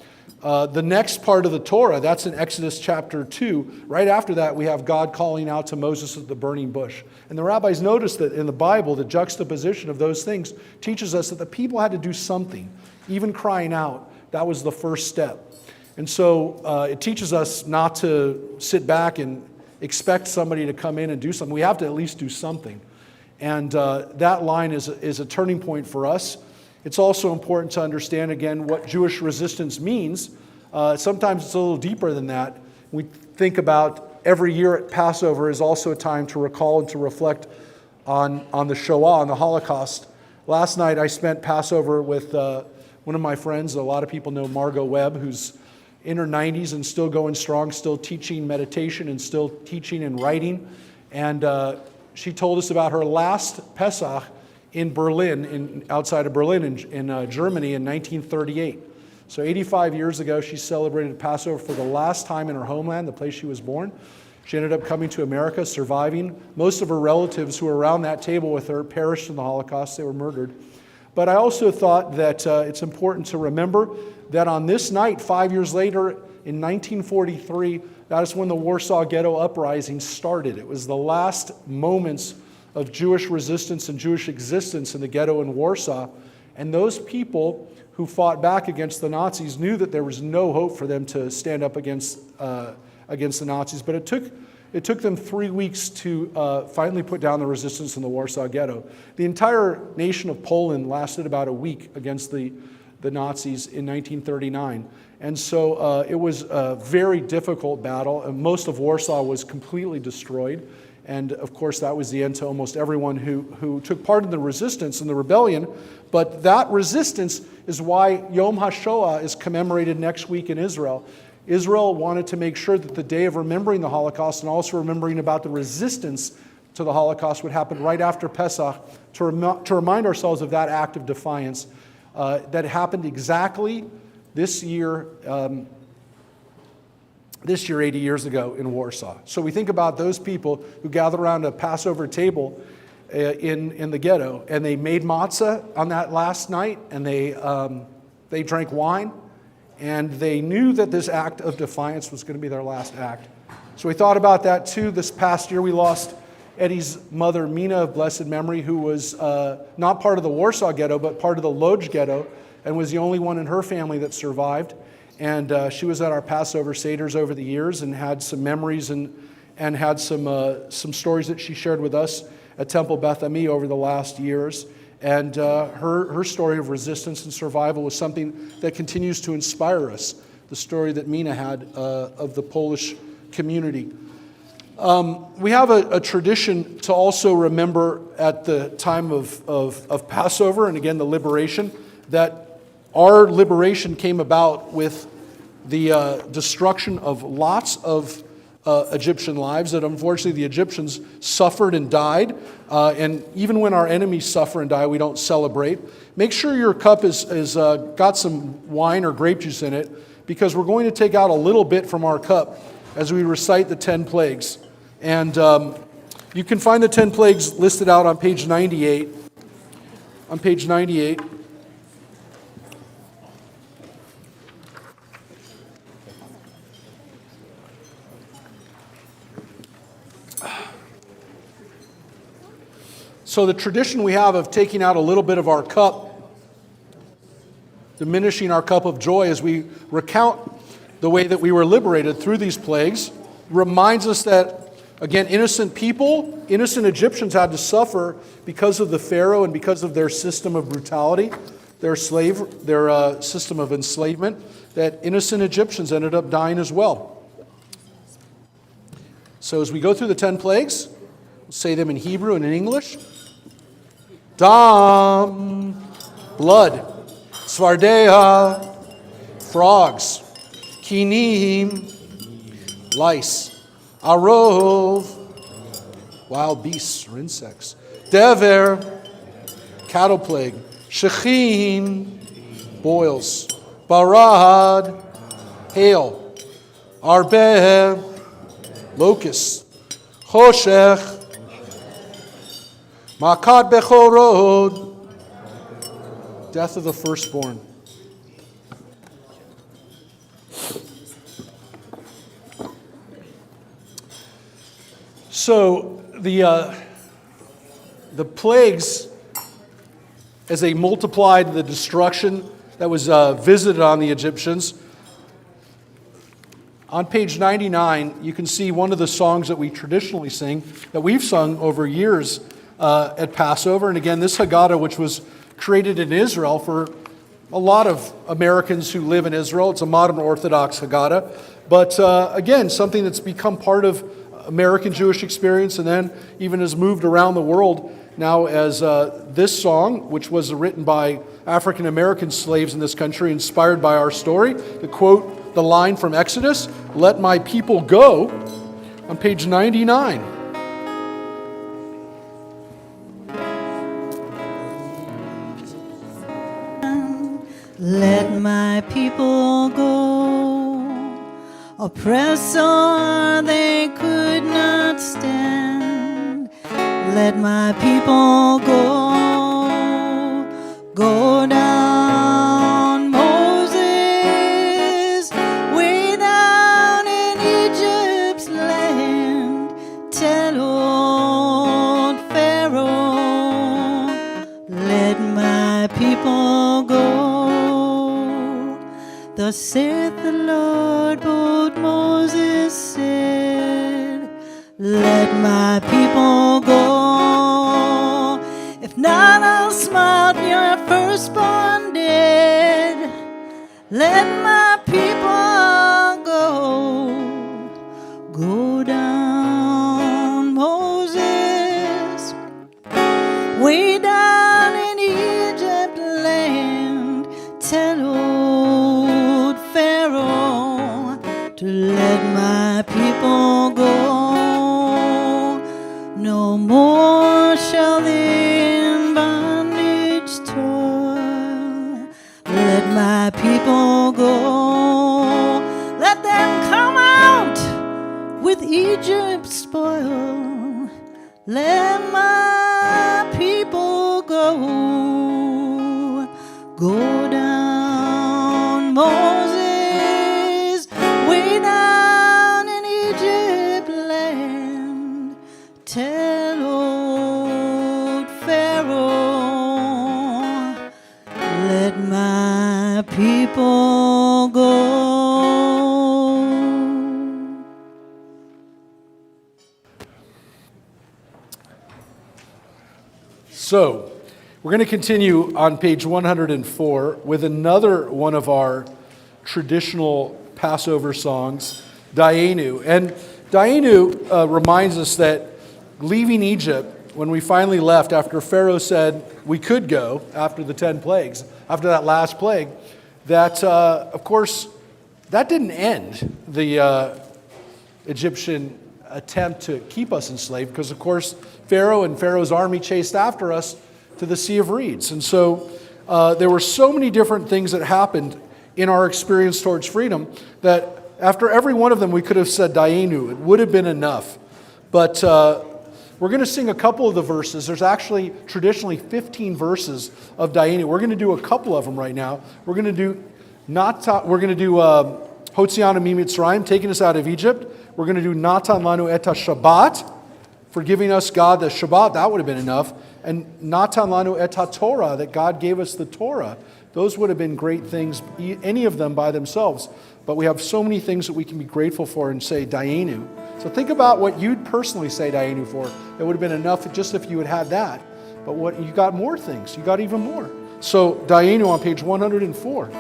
The next part of the Torah, that's in Exodus chapter 2. Right after that, we have God calling out to Moses at the burning bush. And the rabbis noticed that in the Bible, the juxtaposition of those things teaches us that the people had to do something. Even crying out, that was the first step. And so it teaches us not to sit back and expect somebody to come in and do something. We have to at least do something. And that line is a turning point for us. It's also important to understand, again, what Jewish resistance means. Sometimes it's a little deeper than that. We think about every year at Passover is also a time to recall and to reflect on the Shoah, on the Holocaust. Last night I spent Passover with one of my friends. A lot of people know Margot Webb, who's in her 90s and still going strong, still teaching meditation and still teaching and writing. And she told us about her last Pesach in Berlin, outside of Berlin in Germany in 1938. So 85 years ago, she celebrated Passover for the last time in her homeland, the place she was born. She ended up coming to America, surviving. Most of her relatives who were around that table with her perished in the Holocaust. They were murdered. But I also thought that it's important to remember that on this night, 5 years later, in 1943, that is when the Warsaw Ghetto Uprising started. It was the last moments of Jewish resistance and Jewish existence in the ghetto in Warsaw. And those people who fought back against the Nazis knew that there was no hope for them to stand up against the Nazis. But it took them 3 weeks to finally put down the resistance in the Warsaw Ghetto. The entire nation of Poland lasted about a week against the Nazis in 1939. And so it was a very difficult battle. And most of Warsaw was completely destroyed. And of course, that was the end to almost everyone who took part in the resistance and the rebellion. But that resistance is why Yom HaShoah is commemorated next week in Israel. Israel wanted to make sure that the day of remembering the Holocaust and also remembering about the resistance to the Holocaust would happen right after Pesach to remind ourselves of that act of defiance that happened exactly this year 80 years ago in Warsaw. So we think about those people who gathered around a Passover table in the ghetto, and they made matzah on that last night, and they drank wine, and they knew that this act of defiance was going to be their last act. So we thought about that too. This past year we lost Eddie's mother, Mina, of blessed memory, who was not part of the Warsaw Ghetto, but part of the Lodz Ghetto, and was the only one in her family that survived. And she was at our Passover Seders over the years and had some memories and had some stories that she shared with us at Temple Beth Ami over the last years. And her story of resistance and survival was something that continues to inspire us, the story that Mina had of the Polish community. We have a tradition to also remember at the time of Passover, and again the liberation, that our liberation came about with the destruction of lots of Egyptian lives, that unfortunately the Egyptians suffered and died. And even when our enemies suffer and die, we don't celebrate. Make sure your cup is got some wine or grape juice in it, because we're going to take out a little bit from our cup as we recite the 10 plagues. And you can find the 10 plagues listed out on page 98. On page 98. So the tradition we have of taking out a little bit of our cup, diminishing our cup of joy as we recount the way that we were liberated through these plagues, reminds us that, again, innocent people, innocent Egyptians had to suffer because of the Pharaoh and because of their system of brutality, their system of enslavement, that innocent Egyptians ended up dying as well. So as we go through the 10 plagues, we'll say them in Hebrew and in English. Dam, blood. Svardeha, frogs. Kinim, lice. Arov, wild beasts or insects. Dever, cattle plague. Shechin, boils. Barad, hail. Arbeh, locusts. Choshech, Makat Bechorod, death of the firstborn. So the plagues, as they multiplied the destruction that was visited on the Egyptians, on page 99, you can see one of the songs that we traditionally sing, that we've sung over years at Passover. And again, this Haggadah, which was created in Israel for a lot of Americans who live in Israel. It's a modern Orthodox Haggadah. But again, something that's become part of American Jewish experience and then even has moved around the world now as this song, which was written by African American slaves in this country, inspired by our story. To quote the line from Exodus, "Let my people go," on page 99. Let my people go. Oppressor, they could not stand. Let my people go. Go down, Moses, way down in Egypt's land. Tell old Pharaoh, let my people go. Thus saith the Lord, both Moses said, let my people go. If not, I'll smite your firstborn dead. Let my people go. Go down, Moses, way down in Egypt land. Tell old Pharaoh to let my people go. No more shall they in bondage toil. Let my people go. Let them come out with Egypt's spoil. Let my people go. Go down, Moses, way down in Egypt land. Tell old Pharaoh, let my people go. So, we're going to continue on page 104 with another one of our traditional Passover songs, Dayenu. And Dayenu reminds us that leaving Egypt, when we finally left after Pharaoh said we could go after the 10 plagues, after that last plague, that, of course, that didn't end the Egyptian attempt to keep us enslaved, because, of course, Pharaoh and Pharaoh's army chased after us to the Sea of Reeds. And so there were so many different things that happened in our experience towards freedom that after every one of them we could have said Dayenu. It would have been enough. But we're going to sing a couple of the verses. There's actually traditionally 15 verses of Dayenu. We're going to do a couple of them right now. We're going to do Hotzianu Mitzrayim, taking us out of Egypt. We're going to do Natan Lanu et Shabbat, for giving us God the Shabbat. That would have been enough. And Natan Lanu et Torah, that God gave us the Torah. Those would have been great things, any of them by themselves. But we have so many things that we can be grateful for and say Dayenu. So think about what you'd personally say Dayenu for. It would have been enough just if you had had that. But what you got more things. You got even more. So Dayenu on page 104.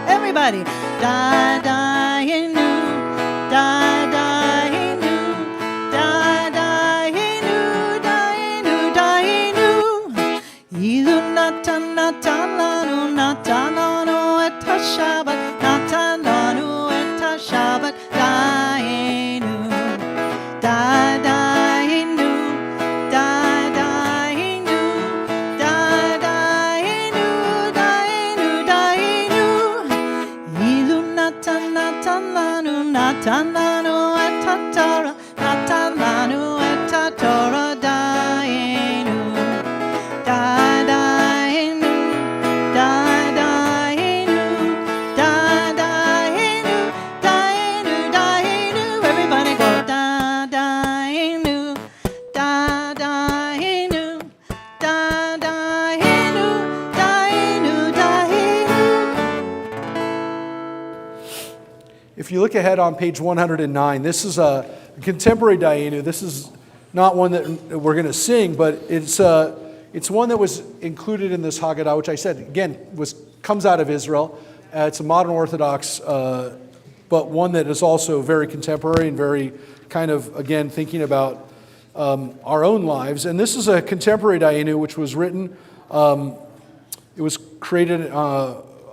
Everybody, Dayenu, Dayenu, Dayenu, Dayenu, Dayenu. Ilu na השבת, נתן לנו את השבת, דיינו, דיינו, דיינו, דיינו, דיינו, דיינו. אילו נתן לנו את התורה, נתן לנו את התורה, דיינו, דיינו, דיינו, דיינו, דיינו, דיינו. Everybody go, דיינו, דיינו, דיינו, דיינו, דיינו. If you look ahead on page 109, this is a contemporary Dayenu. This is not one that we're going to sing, but it's one that was included in this Haggadah, which I said, again, comes out of Israel. It's a modern Orthodox, but one that is also very contemporary and very kind of, again, thinking about our own lives. And this is a contemporary Dayenu, which was written, it was created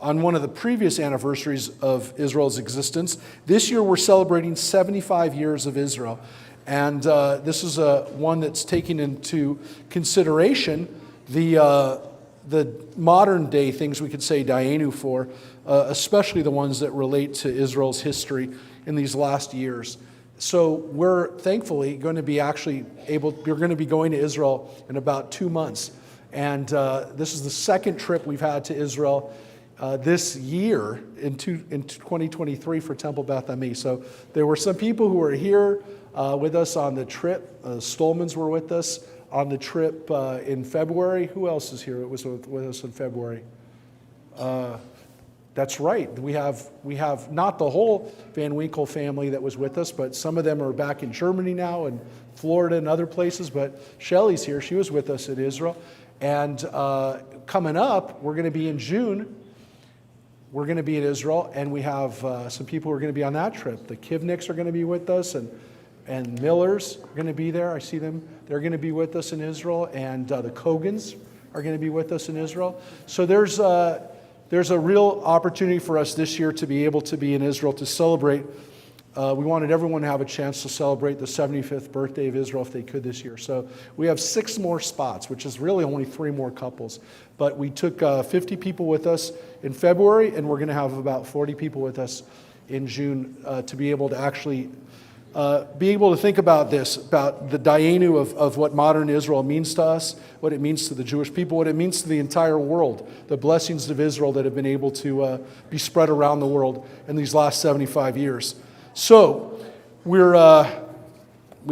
on one of the previous anniversaries of Israel's existence. This year we're celebrating 75 years of Israel. And this is one that's taking into consideration the modern day things we could say Dayenu for, especially the ones that relate to Israel's history in these last years. So we're thankfully going to be we're going to be going to Israel in about 2 months. And this is the second trip we've had to Israel this year in 2023 for Temple Beth Ami. So there were some people who were here with us on the trip. Stolmans were with us on the trip in February. Who else is here? It was with us in February. That's right. We have not the whole Van Winkle family that was with us, but some of them are back in Germany now and Florida and other places. But Shelley's here. She was with us in Israel. And coming up, we're going to be in June. We're going to be in Israel, and we have some people who are going to be on that trip. The Kivniks are going to be with us, and Millers are going to be there. I see them. They're going to be with us in Israel, and the Kogans are going to be with us in Israel. So there's a real opportunity for us this year to be able to be in Israel to celebrate. We wanted everyone to have a chance to celebrate the 75th birthday of Israel if they could this year. So we have 6 more spots, which is really only 3 more couples. But we took 50 people with us in February, and we're going to have about 40 people with us in June to be able to actually be able to think about this, about the Dayenu of what modern Israel means to us, what it means to the Jewish people, what it means to the entire world, the blessings of Israel that have been able to be spread around the world in these last 75 years. So we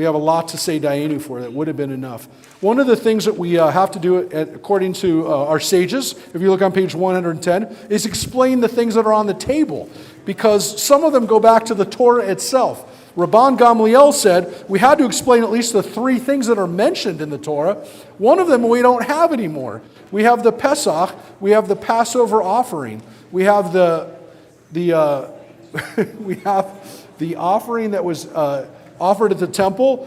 have a lot to say Dayenu for. That would have been enough. One of the things that we have to do, according to our sages, if you look on page 110, is explain the things that are on the table, because some of them go back to the Torah itself. Rabban Gamliel said we had to explain at least the 3 things that are mentioned in the Torah. One of them we don't have anymore. We have the Pesach, we have the Passover offering, we have we have the offering that was offered at the temple,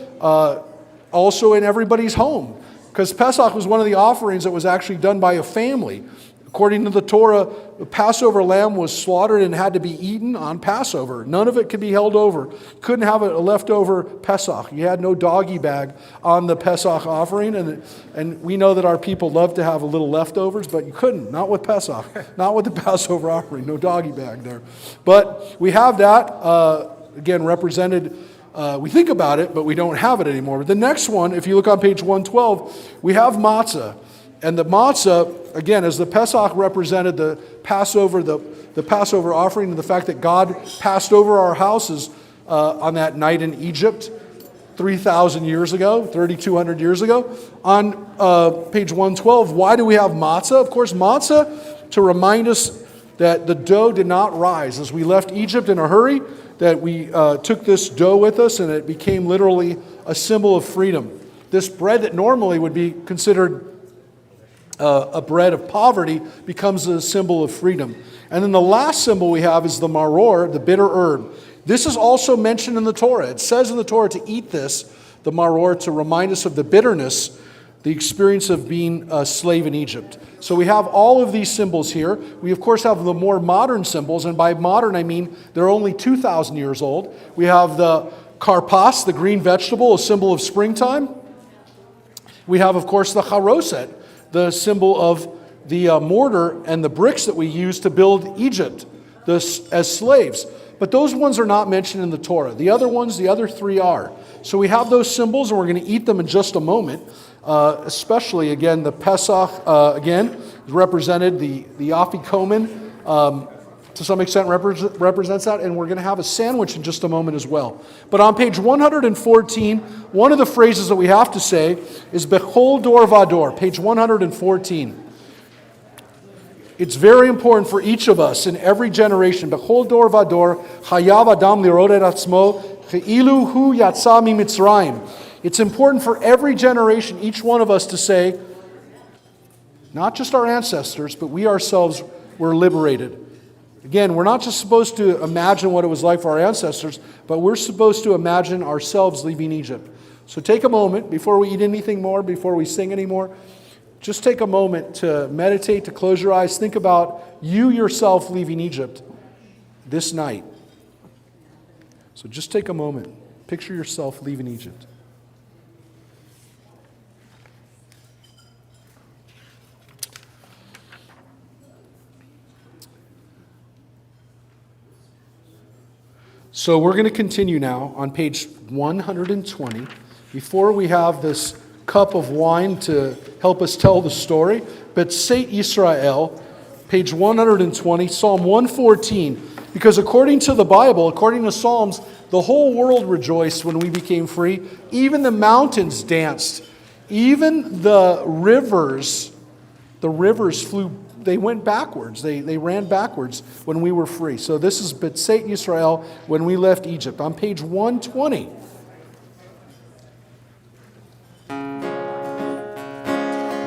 also in everybody's home. Because Pesach was one of the offerings that was actually done by a family. According to the Torah, the Passover lamb was slaughtered and had to be eaten on Passover. None of it could be held over. Couldn't have a leftover Pesach. You had no doggy bag on the Pesach offering. And we know that our people love to have a little leftovers, but you couldn't. Not with Pesach. Not with the Passover offering. No doggy bag there. But we have that, again, represented. We think about it, but we don't have it anymore. But the next one, if you look on page 112, we have matzah. And the matzah, again, as the Pesach represented the Passover, the Passover offering, and the fact that God passed over our houses on that night in Egypt 3,000 years ago, 3,200 years ago. On page 112, why do we have matzah? Of course, matzah to remind us that the dough did not rise. As we left Egypt in a hurry, that we took this dough with us, and it became literally a symbol of freedom. This bread that normally would be considered a bread of poverty becomes a symbol of freedom. And then the last symbol we have is the maror, the bitter herb. This is also mentioned in the Torah. It says in the Torah to eat this, the maror, to remind us of the bitterness the experience of being a slave in Egypt. So we have all of these symbols here. We, of course, have the more modern symbols, and by modern I mean they're only 2,000 years old. We have the karpas, the green vegetable, a symbol of springtime. We have, of course, the charoset, the symbol of the mortar and the bricks that we use to build Egypt as slaves. But those ones are not mentioned in the Torah. The other ones, the other three are. So we have those symbols, and we're going to eat them in just a moment. Especially, again, the Pesach, again, is represented, the afikomen, to some extent represents that, and we're going to have a sandwich in just a moment as well. But on page 114, one of the phrases that we have to say is Bechol Dor Vador, page 114. It's very important for each of us in every generation. Bechol Dor Vador, Chayav Adam Lirod et Atzmo, Che'ilu Hu Yatsa MiMitzrayim. It's important for every generation, each one of us, to say, not just our ancestors, but we ourselves were liberated. Again, we're not just supposed to imagine what it was like for our ancestors, but we're supposed to imagine ourselves leaving Egypt. So take a moment, before we eat anything more, before we sing anymore, just take a moment to meditate, to close your eyes, think about you yourself leaving Egypt this night. So just take a moment, picture yourself leaving Egypt. So we're going to continue now on page 120. Before we have this cup of wine to help us tell the story, but Seit Yisrael, page 120, Psalm 114, because according to the Bible, according to Psalms, the whole world rejoiced when we became free. Even the mountains danced. Even the rivers flew. They went backwards. They ran backwards when we were free. So this is B'Tzeit Yisrael when we left Egypt. On page 120.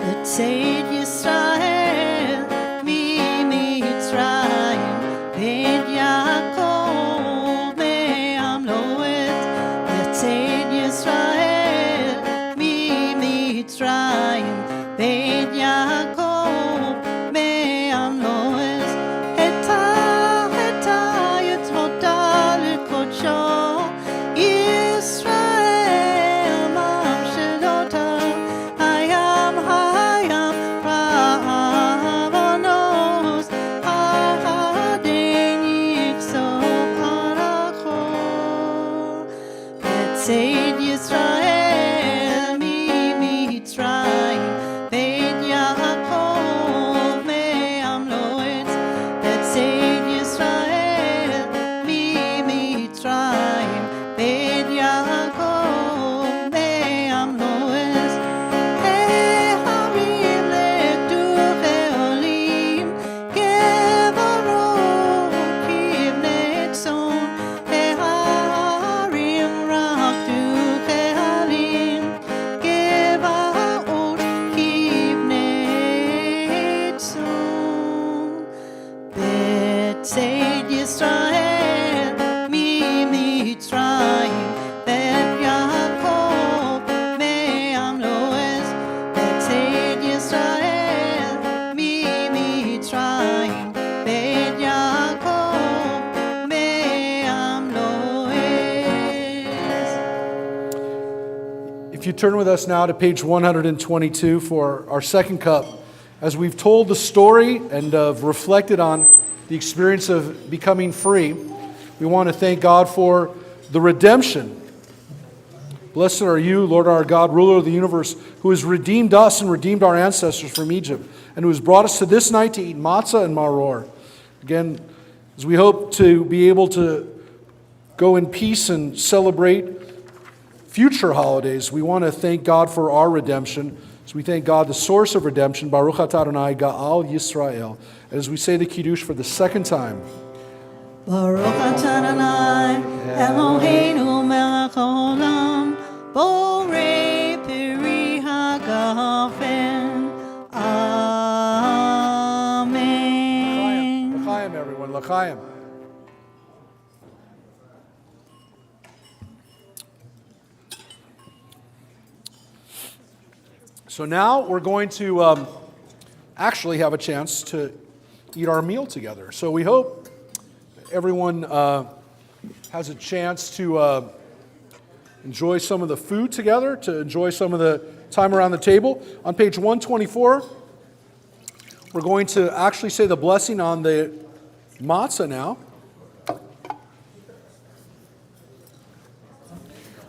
B'Tzeit Yisrael miMitzrayim Beit Yaakov me'am lo'et B'Tzeit Yisrael miMitzrayim Beit Yaakov If you turn with us now to page 122 for our second cup, as we've told the story and reflected on the experience of becoming free, we want to thank God for the redemption. Blessed are you, Lord our God, ruler of the universe, who has redeemed us and redeemed our ancestors from Egypt, and who has brought us to this night to eat matzah and maror. Again, as we hope to be able to go in peace and celebrate future holidays, we want to thank God for our redemption. So we thank God, the source of redemption, Baruch atah Adonai Ga'al Yisrael. And as we say the Kiddush for the second time, Baruch atah Adonai Eloheinu melech haolam borei peri hagafen. Amen. L'chaim, everyone, l'chaim. So now we're going to actually have a chance to eat our meal together. So we hope everyone has a chance to enjoy some of the food together, to enjoy some of the time around the table. On page 124, we're going to actually say the blessing on the matzah now.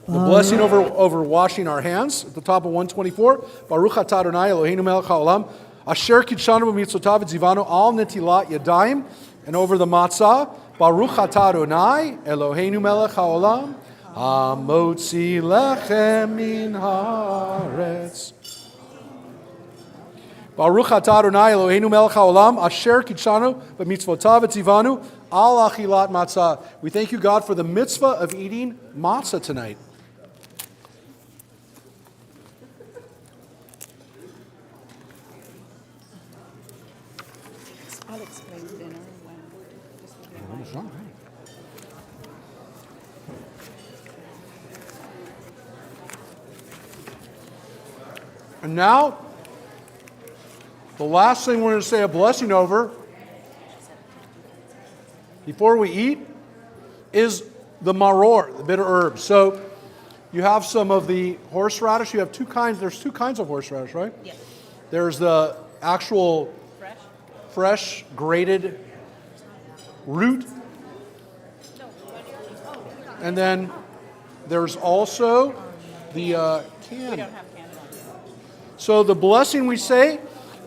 The blessing over washing our hands at the top of 124. Baruch atah Adonai Eloheinu melech haolam, asher kitshanu b'mitzvotav v'tzivanu al netilat yadayim. And over the matzah, Baruch atah Adonai Eloheinu melech haolam, hamotzi lechem min haaretz. Baruch atah Adonai Eloheinu melech haolam, asher kitshanu b'mitzvotav v'tzivanu al achilat matzah. We thank you, God, for the mitzvah of eating matzah tonight. I'll explain dinner when this will be And now, the last thing we're going to say a blessing over before we eat is the maror, the bitter herb. So you have some of the horseradish. You have two kinds. There's two kinds of horseradish, right? Yes. There's the actual fresh grated root. And then there's also the can. So the blessing we say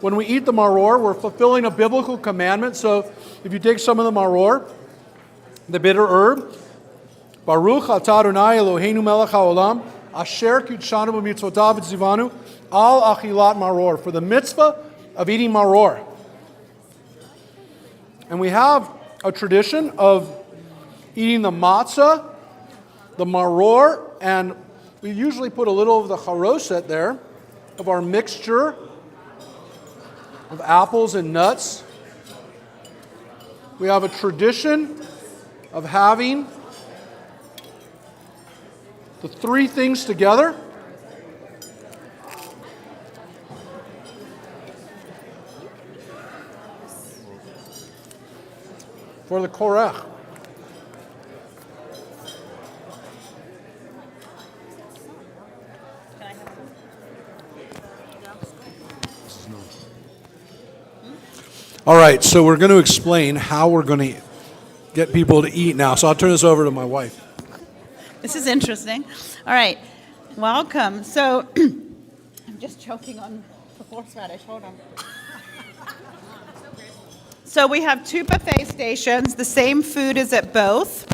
when we eat the maror, we're fulfilling a biblical commandment. So if you take some of the maror, the bitter herb, Baruch atah Adonai Eloheinu melech haolam, asher kitshanu b'mitzvotav v'tzivanu al achilat maror, for the mitzvah of eating maror. And we have a tradition of eating the matzah, the maror, and we usually put a little of the charoset there, of our mixture of apples and nuts. We have a tradition of having the three things together. For the korech. All right, so we're going to explain how we're going to get people to eat now. So I'll turn this over to my wife. This is interesting. All right, welcome. So I'm just choking on the horseradish. Hold on. So we have two buffet stations. The same food is at both.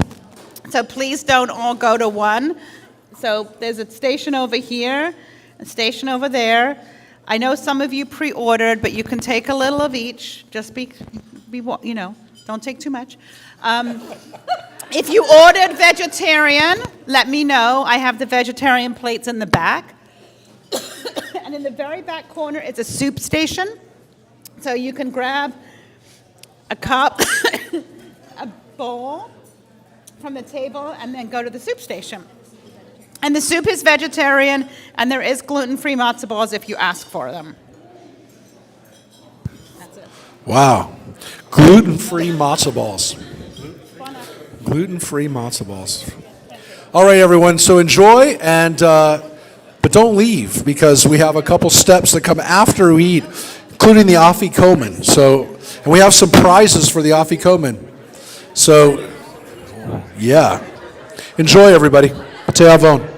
So please don't all go to one. So there's a station over here, a station over there. I know some of you pre-ordered, but you can take a little of each. Just be don't take too much. If you ordered vegetarian, let me know. I have the vegetarian plates in the back. And in the very back corner is a soup station. So you can grab a cup, a bowl from the table, and then go to the soup station. And the soup is vegetarian, and there is gluten-free matzo balls if you ask for them. That's it. Wow. Gluten-free matzo balls. Gluten-free matzo balls. All right, everyone. So enjoy, and but don't leave, because we have a couple steps that come after we eat, including the afikomen. So, and we have some prizes for the afikomen. So, yeah. Enjoy, everybody. B'tei avon.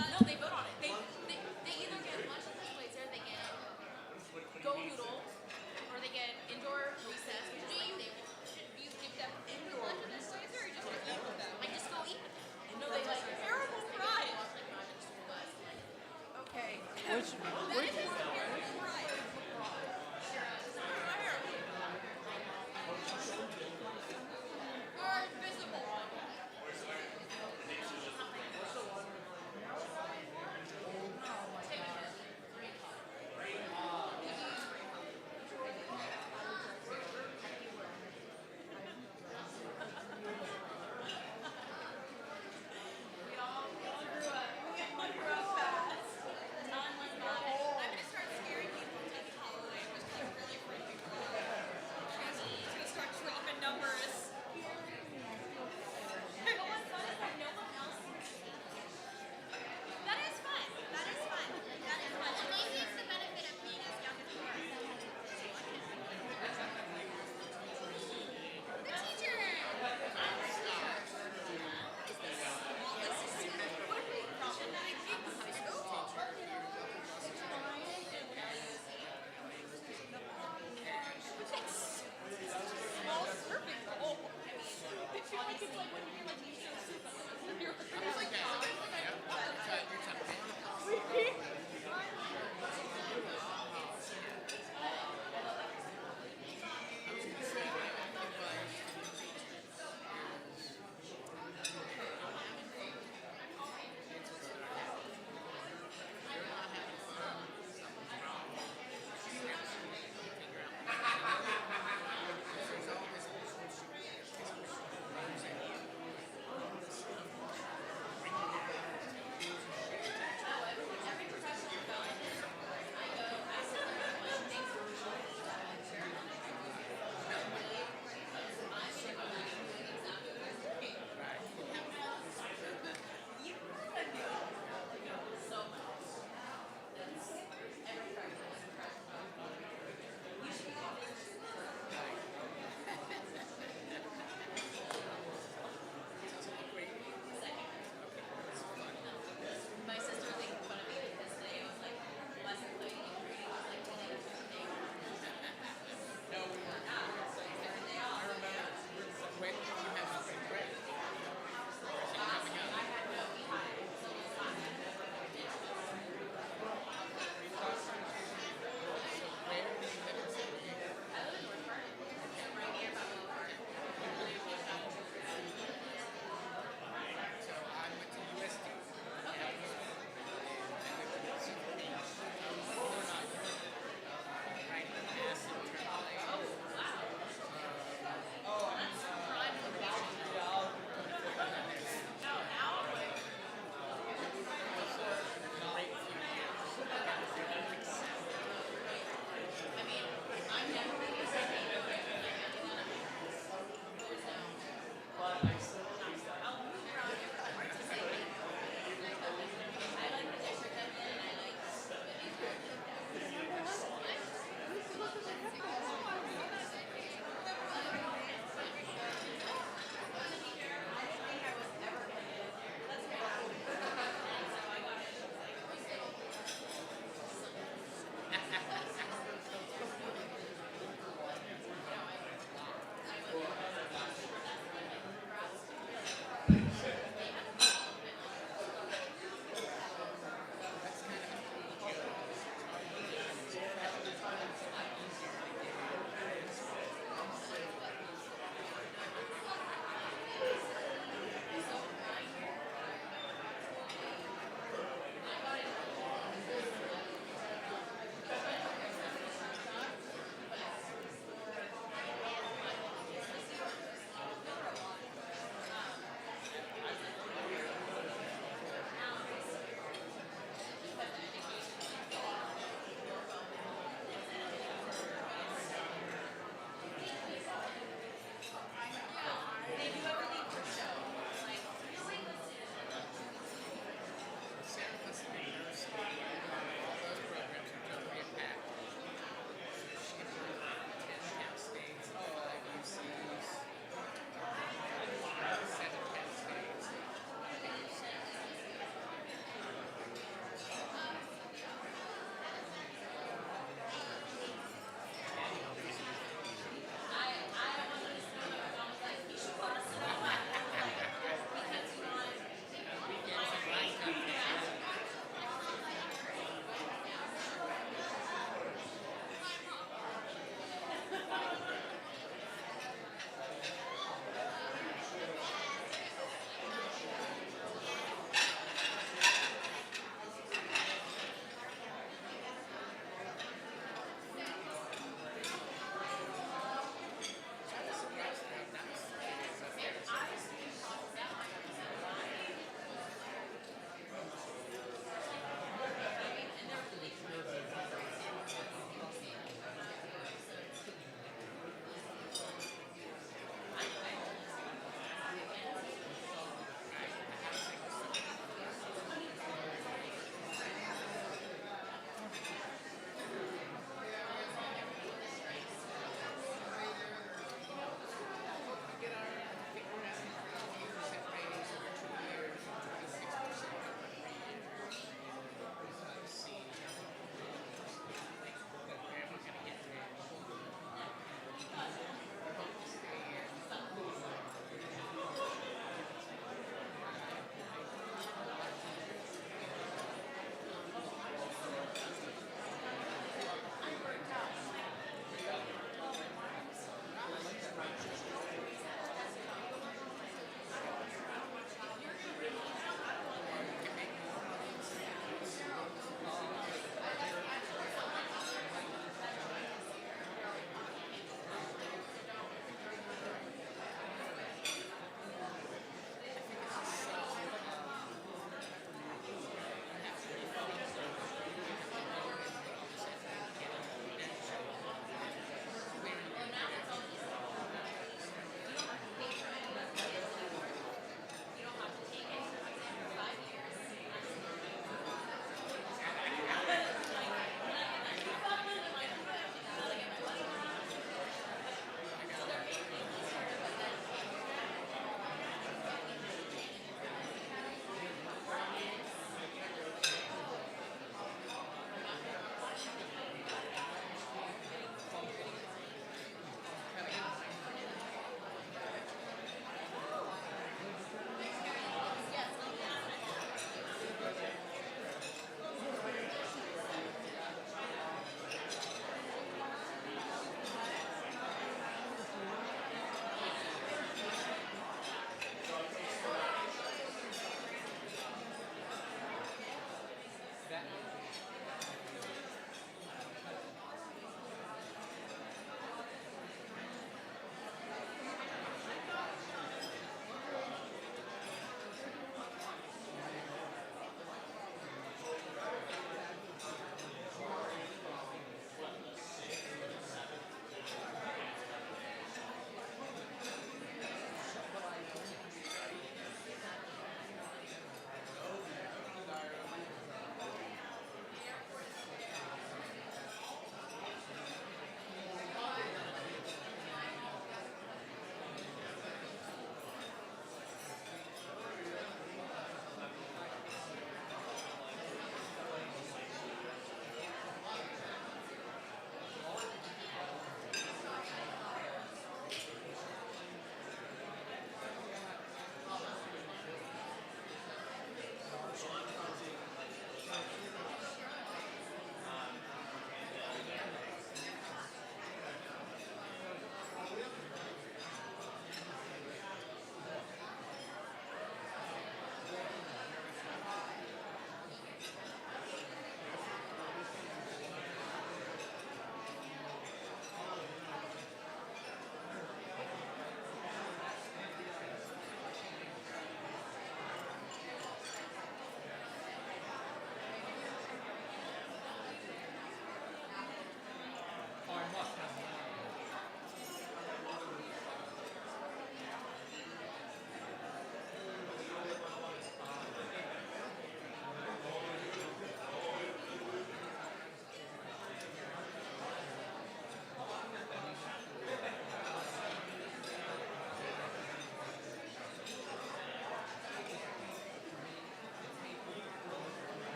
No, they vote on it. They either get lunch at this place, or they get go noodle, or they get indoor recess, which is like they do you give them indoor lunch at this place, or you just go eat with them? I just go eat with them. No, they like terrible fries. Okay. Which are visible. We all grew up fast. Time went by.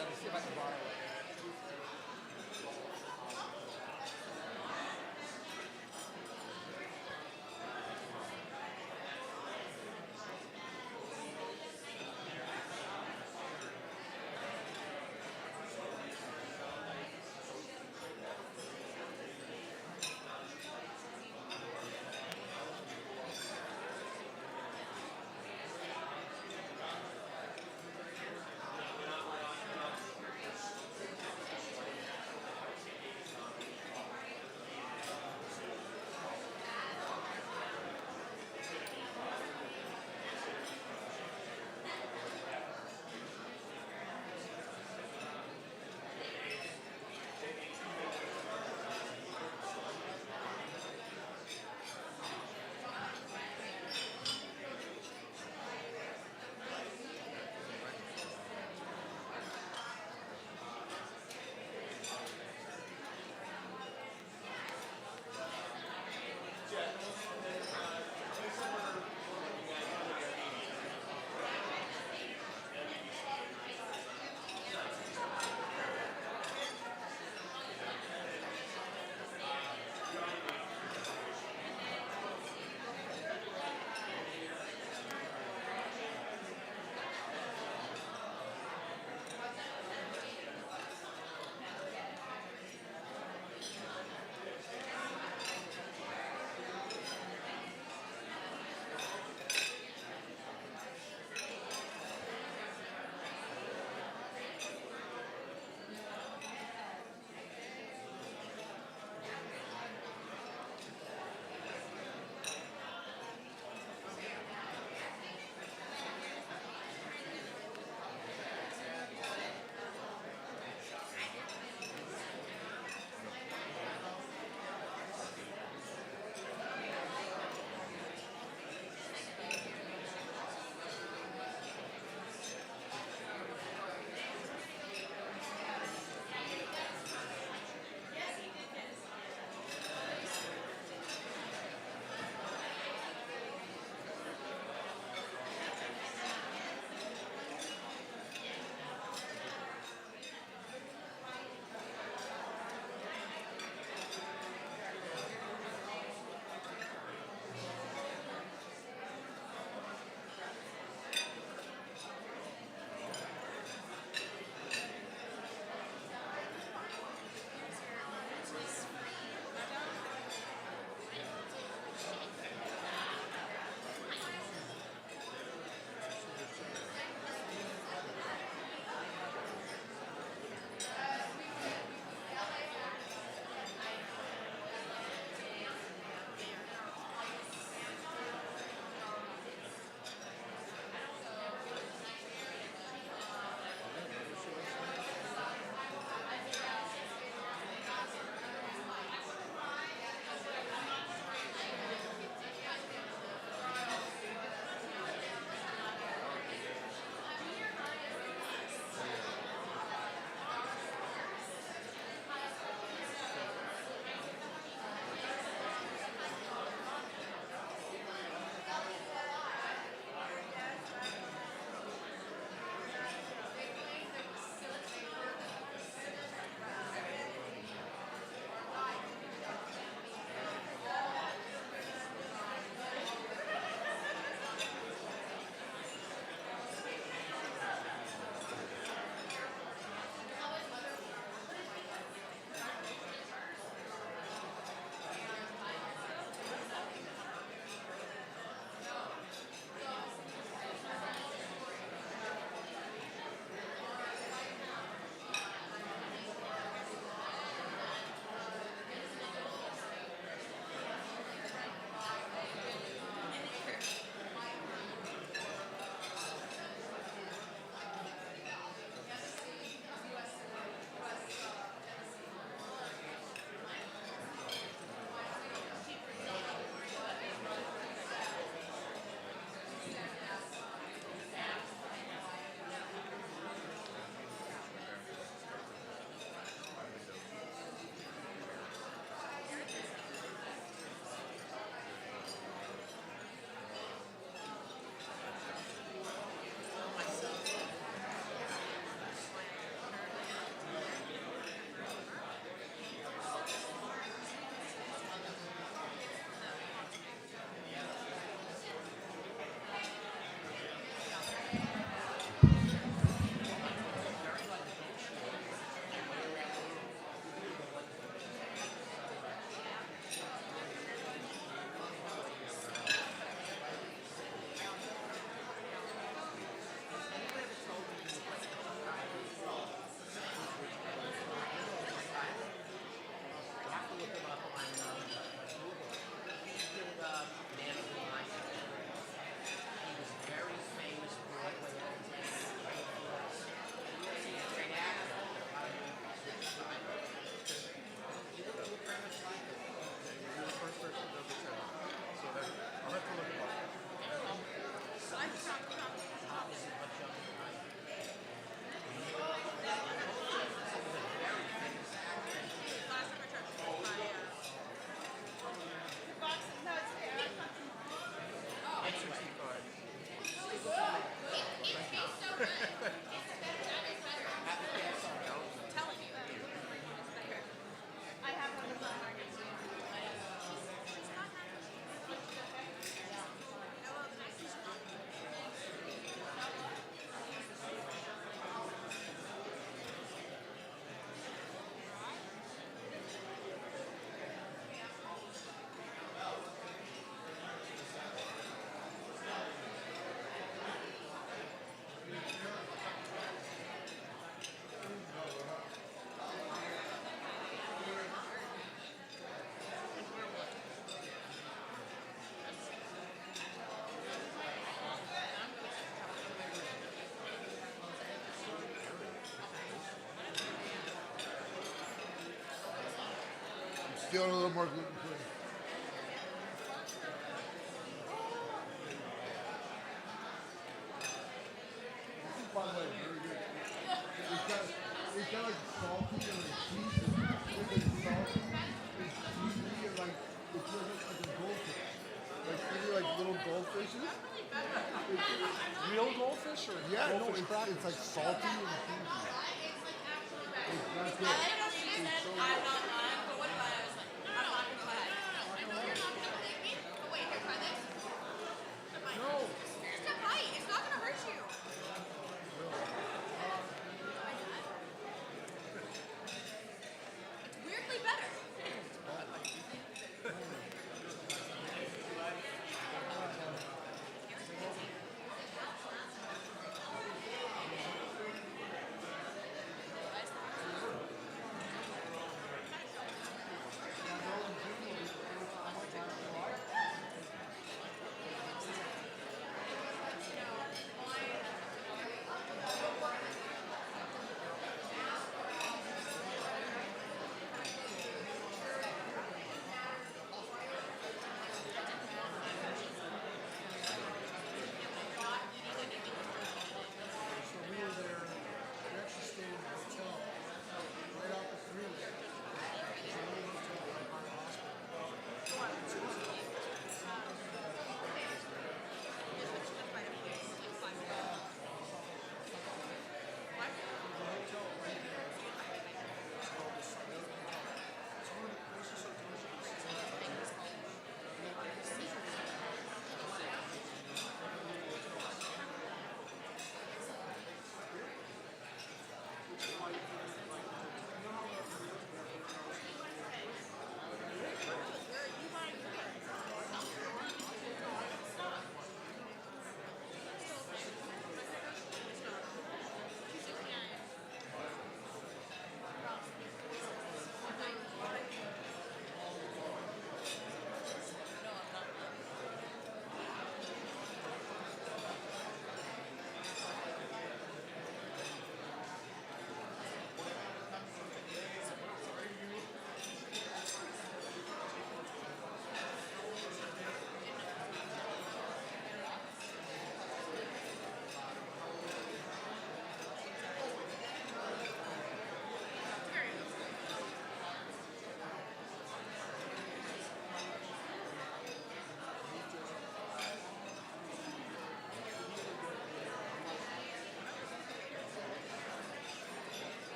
Let me see if I can borrow it. feeling a little more gluten free. By the way, very good. It's got like salty and like cheese. It's salty, it's cheesy, and like it feels like a goldfish. Like maybe like little goldfishes. Real goldfish or Yeah, no, goldfish crackers? it's like salty and cheesy. It's not good. I don't see this. I'm not lying, but what if I was like, I'm not gonna lie. I know you're not gonna believe me, but wait, here, try this. No. Just a bite. It's not gonna hurt you. It's weirdly better.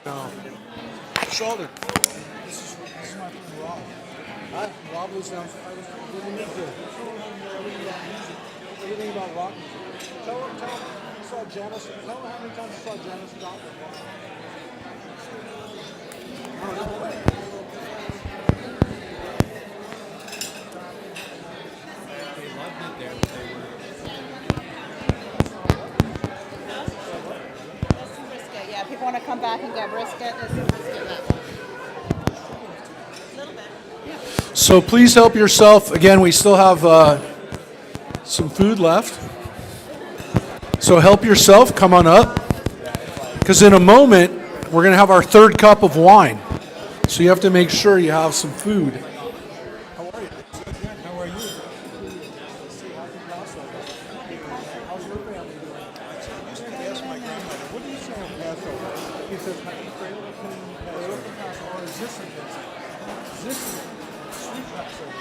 No. Shoulder. This is my friend Rob. Rob was down. Everything about rock music. Tell him you saw Janice. Tell him how many times you saw Janice Joplin. Brisket, yeah. People want to come back and get brisket. There's some brisket left. A little bit. So please help yourself. Again, we still have some food left. So help yourself. Come on up. Because in a moment, we're going to have our third cup of wine. So you have to make sure you have some food. How are you? How are you? How's your family doing? I used to ask my grandmother, what do you say on Passover? He says, Passover. Or is this sweet Passover?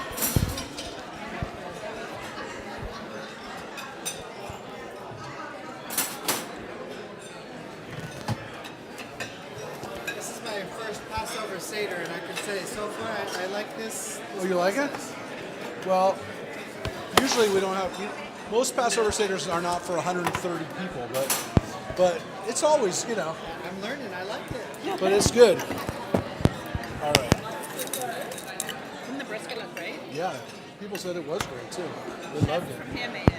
This is my first Passover Seder, and I can say so far I like this. Oh, you like it? Well, usually we don't have. Most Passover Seders are not for 130 people, but it's always, you know. I'm learning. I like it. But it's good. All right. Didn't the brisket look great? Yeah. People said it was great too. They loved it. Handmade it.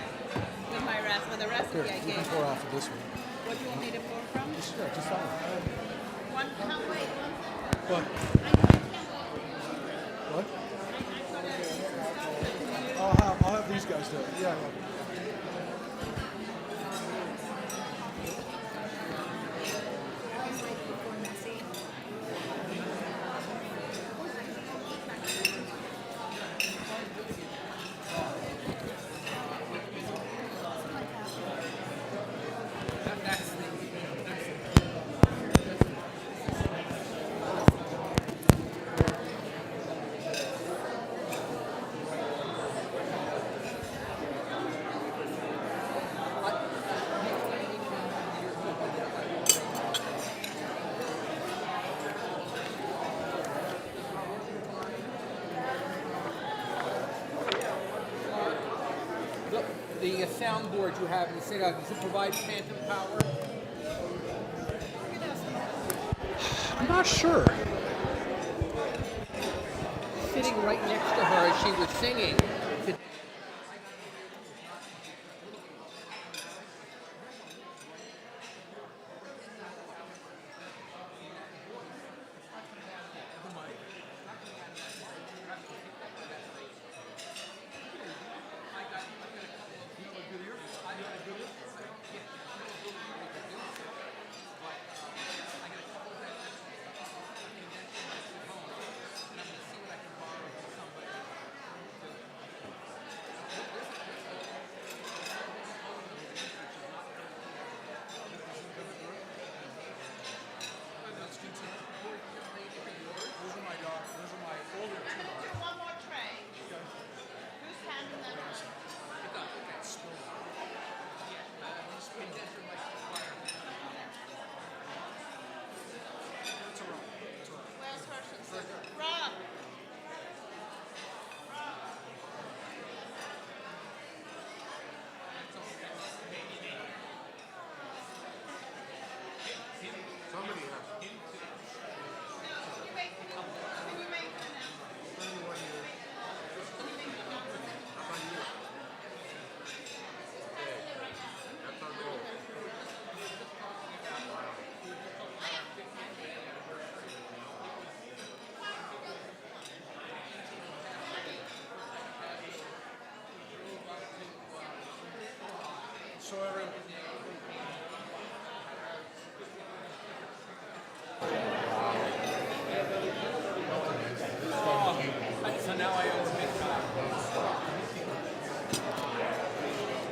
With my rest, with the recipe Here, I you gave. can pour off of this one. What do you want me to pour from? Just that one. One. Wait. What? What? I'll have these guys do it. Yeah. The soundboard you have in the synagogue, does it provide phantom power? I'm not sure. Sitting right next to her as she was singing.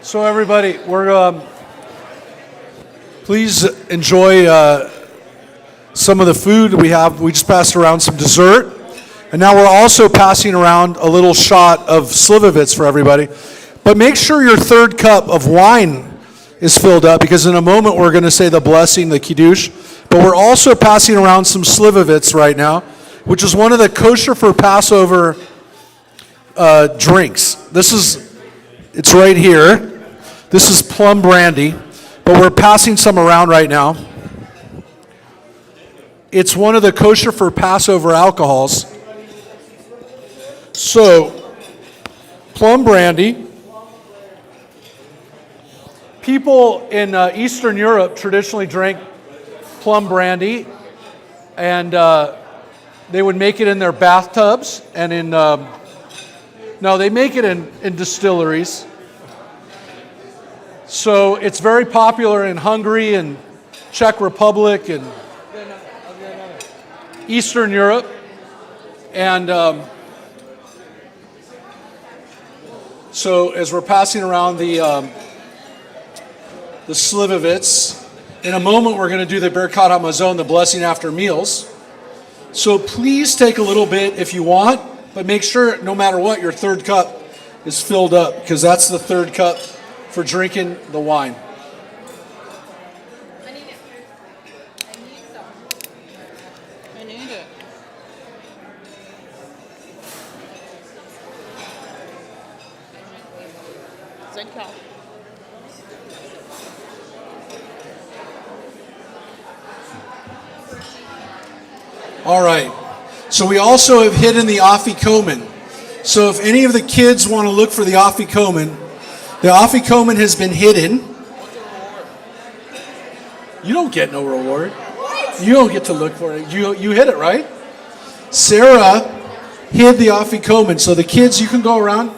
So everybody, we're please enjoy some of the food we have. We just passed around some dessert, and now we're also passing around a little shot of slivovitz for everybody. But make sure your third cup of wine is filled up, because in a moment we're going to say the blessing, the kiddush. But we're also passing around some slivovitz right now, which is one of the kosher for Passover drinks. It's right here. This is plum brandy, but we're passing some around right now. It's one of the kosher for Passover alcohols. So, plum brandy. People in Eastern Europe traditionally drank plum brandy, and they would make it in their bathtubs and in... No, they make it in distilleries. So it's very popular in Hungary and Czech Republic and Eastern Europe. And so as we're passing around the slivovitz, in a moment we're going to do the Birkat HaMazon, the blessing after meals. So please take a little bit if you want, but make sure no matter what your third cup is filled up, because that's the third cup for drinking the wine. I need it. I need it. Thank you. All right. So we also have hidden the afikomen. So if any of the kids want to look for the afikomen, the afikomen has been hidden. You don't get no reward. What? You don't get to look for it. You hid it, right? Sarah hid the afikomen. So the kids, you can go around.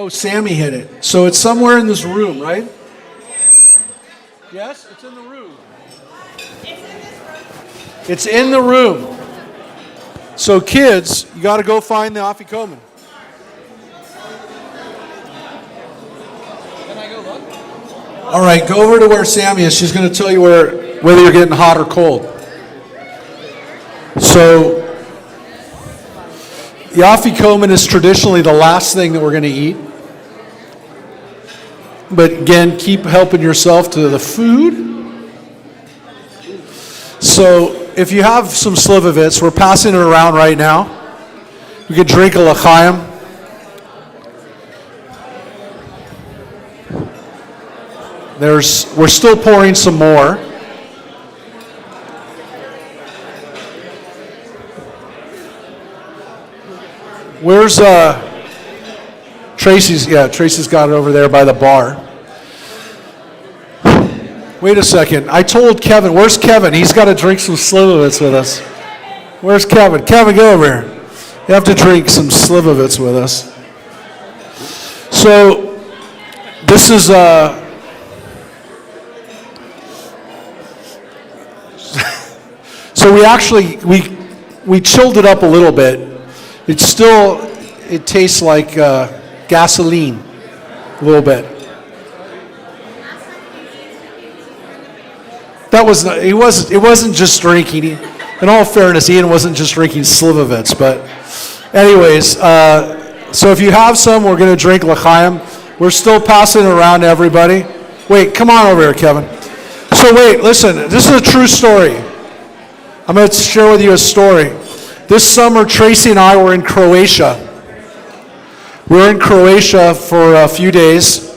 Sammy hid it. So it's somewhere in this room, right? Yes, it's in the room. It's in the room. So kids, you got to go find the afikomen. Can I go look? All right, go over to where Sammy is. She's going to tell you whether you're getting hot or cold. So the afikomen is traditionally the last thing that we're going to eat. But again, keep helping yourself to the food. So if you have some slivovitz, we're passing it around right now. You can drink a l'chaim. We're still pouring some more. Where's Tracy's? Yeah, Tracy's got it over there by the bar. Wait a second. I told Kevin. Where's Kevin? He's got to drink some slivovitz with us. Where's Kevin? Kevin, go over here. You have to drink some slivovitz with us. So this is so we chilled it up a little bit. It tastes like gasoline a little bit. It wasn't just drinking. In all fairness, Ian wasn't just drinking slivovitz. But anyways, so if you have some, we're going to drink l'chaim. We're still passing it around to everybody. Wait, come on over here, Kevin. So wait, listen. This is a true story. I'm going to share with you a story. This summer, Tracy and I were in Croatia. We were in Croatia for a few days.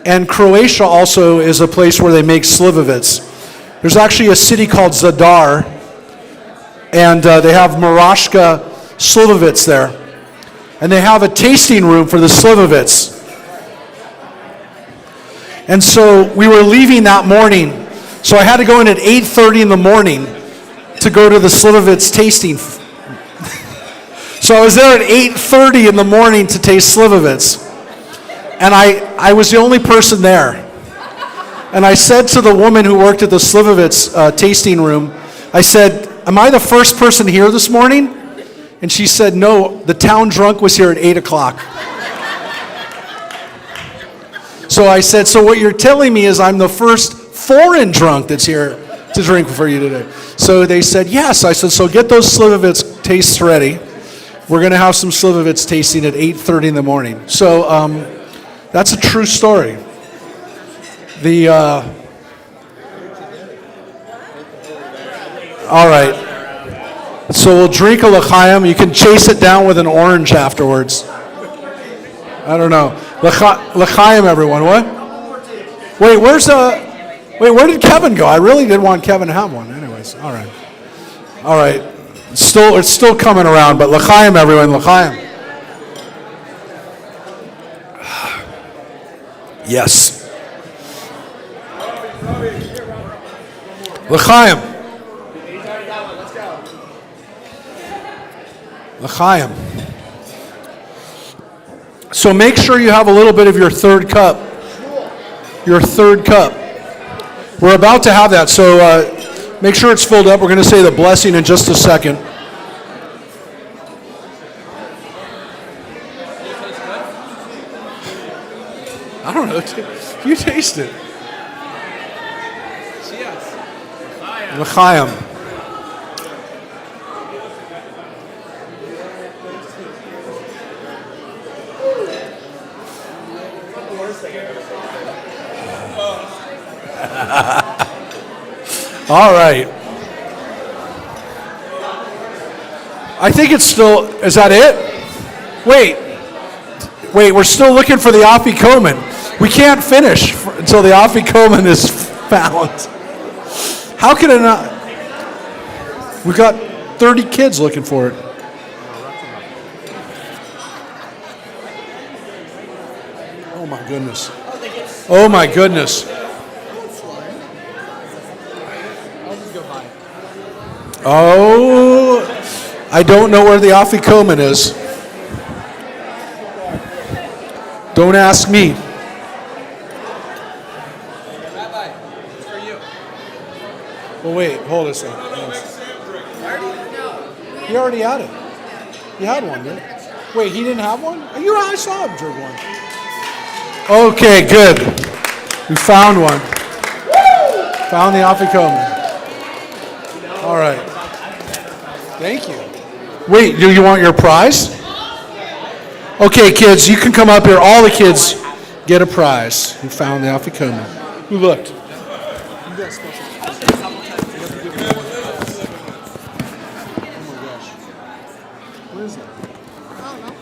And Croatia also is a place where they make slivovitz. There's actually a city called Zadar, and they have Maraška slivovitz there. And they have a tasting room for the slivovitz. And so we were leaving that morning, so I had to go in at 8:30 in the morning to go to the slivovitz tasting. So I was there at 8:30 in the morning to taste slivovitz. And I was the only person there. And I said to the woman who worked at the slivovitz tasting room, I said, am I the first person here this morning? And she said, no, the town drunk was here at 8 o'clock. So I said, so what you're telling me is I'm the first foreign drunk that's here to drink for you today. So they said, yes. I said, so get those slivovitz tastes ready. We're going to have some slivovitz tasting at 8:30 in the morning. So that's a true story. All right. So we'll drink a l'chaim. You can chase it down with an orange afterwards. I don't know. L'chaim, everyone. What? Wait, where did Kevin go? I really did want Kevin to have one. Anyways, all right. All right. It's still coming around, but l'chaim, everyone. L'chaim. Yes. L'chaim. L'chaim. So make sure you have a little bit of your third cup. Your third cup. We're about to have that, so make sure it's filled up. We're going to say the blessing in just a second. I don't know. You taste it. L'chaim. All right. I think it's still, is that it? Wait, we're still looking for the afikomen. We can't finish until the afikomen is found. How can it not? We got 30 kids looking for it. Oh my goodness. Oh my goodness. Oh, I don't know where the afikomen is. Don't ask me. Rabbi, it's for you. Well, wait, hold a second. He already had it. He had one, didn't he? Wait, he didn't have one? I saw him drink one. Okay, good. We found one. Found the afikomen. All right. Thank you. Wait, do you want your prize? Okay, kids, you can come up here. All the kids get a prize. You found the afikomen. Who looked? What is that? I don't know.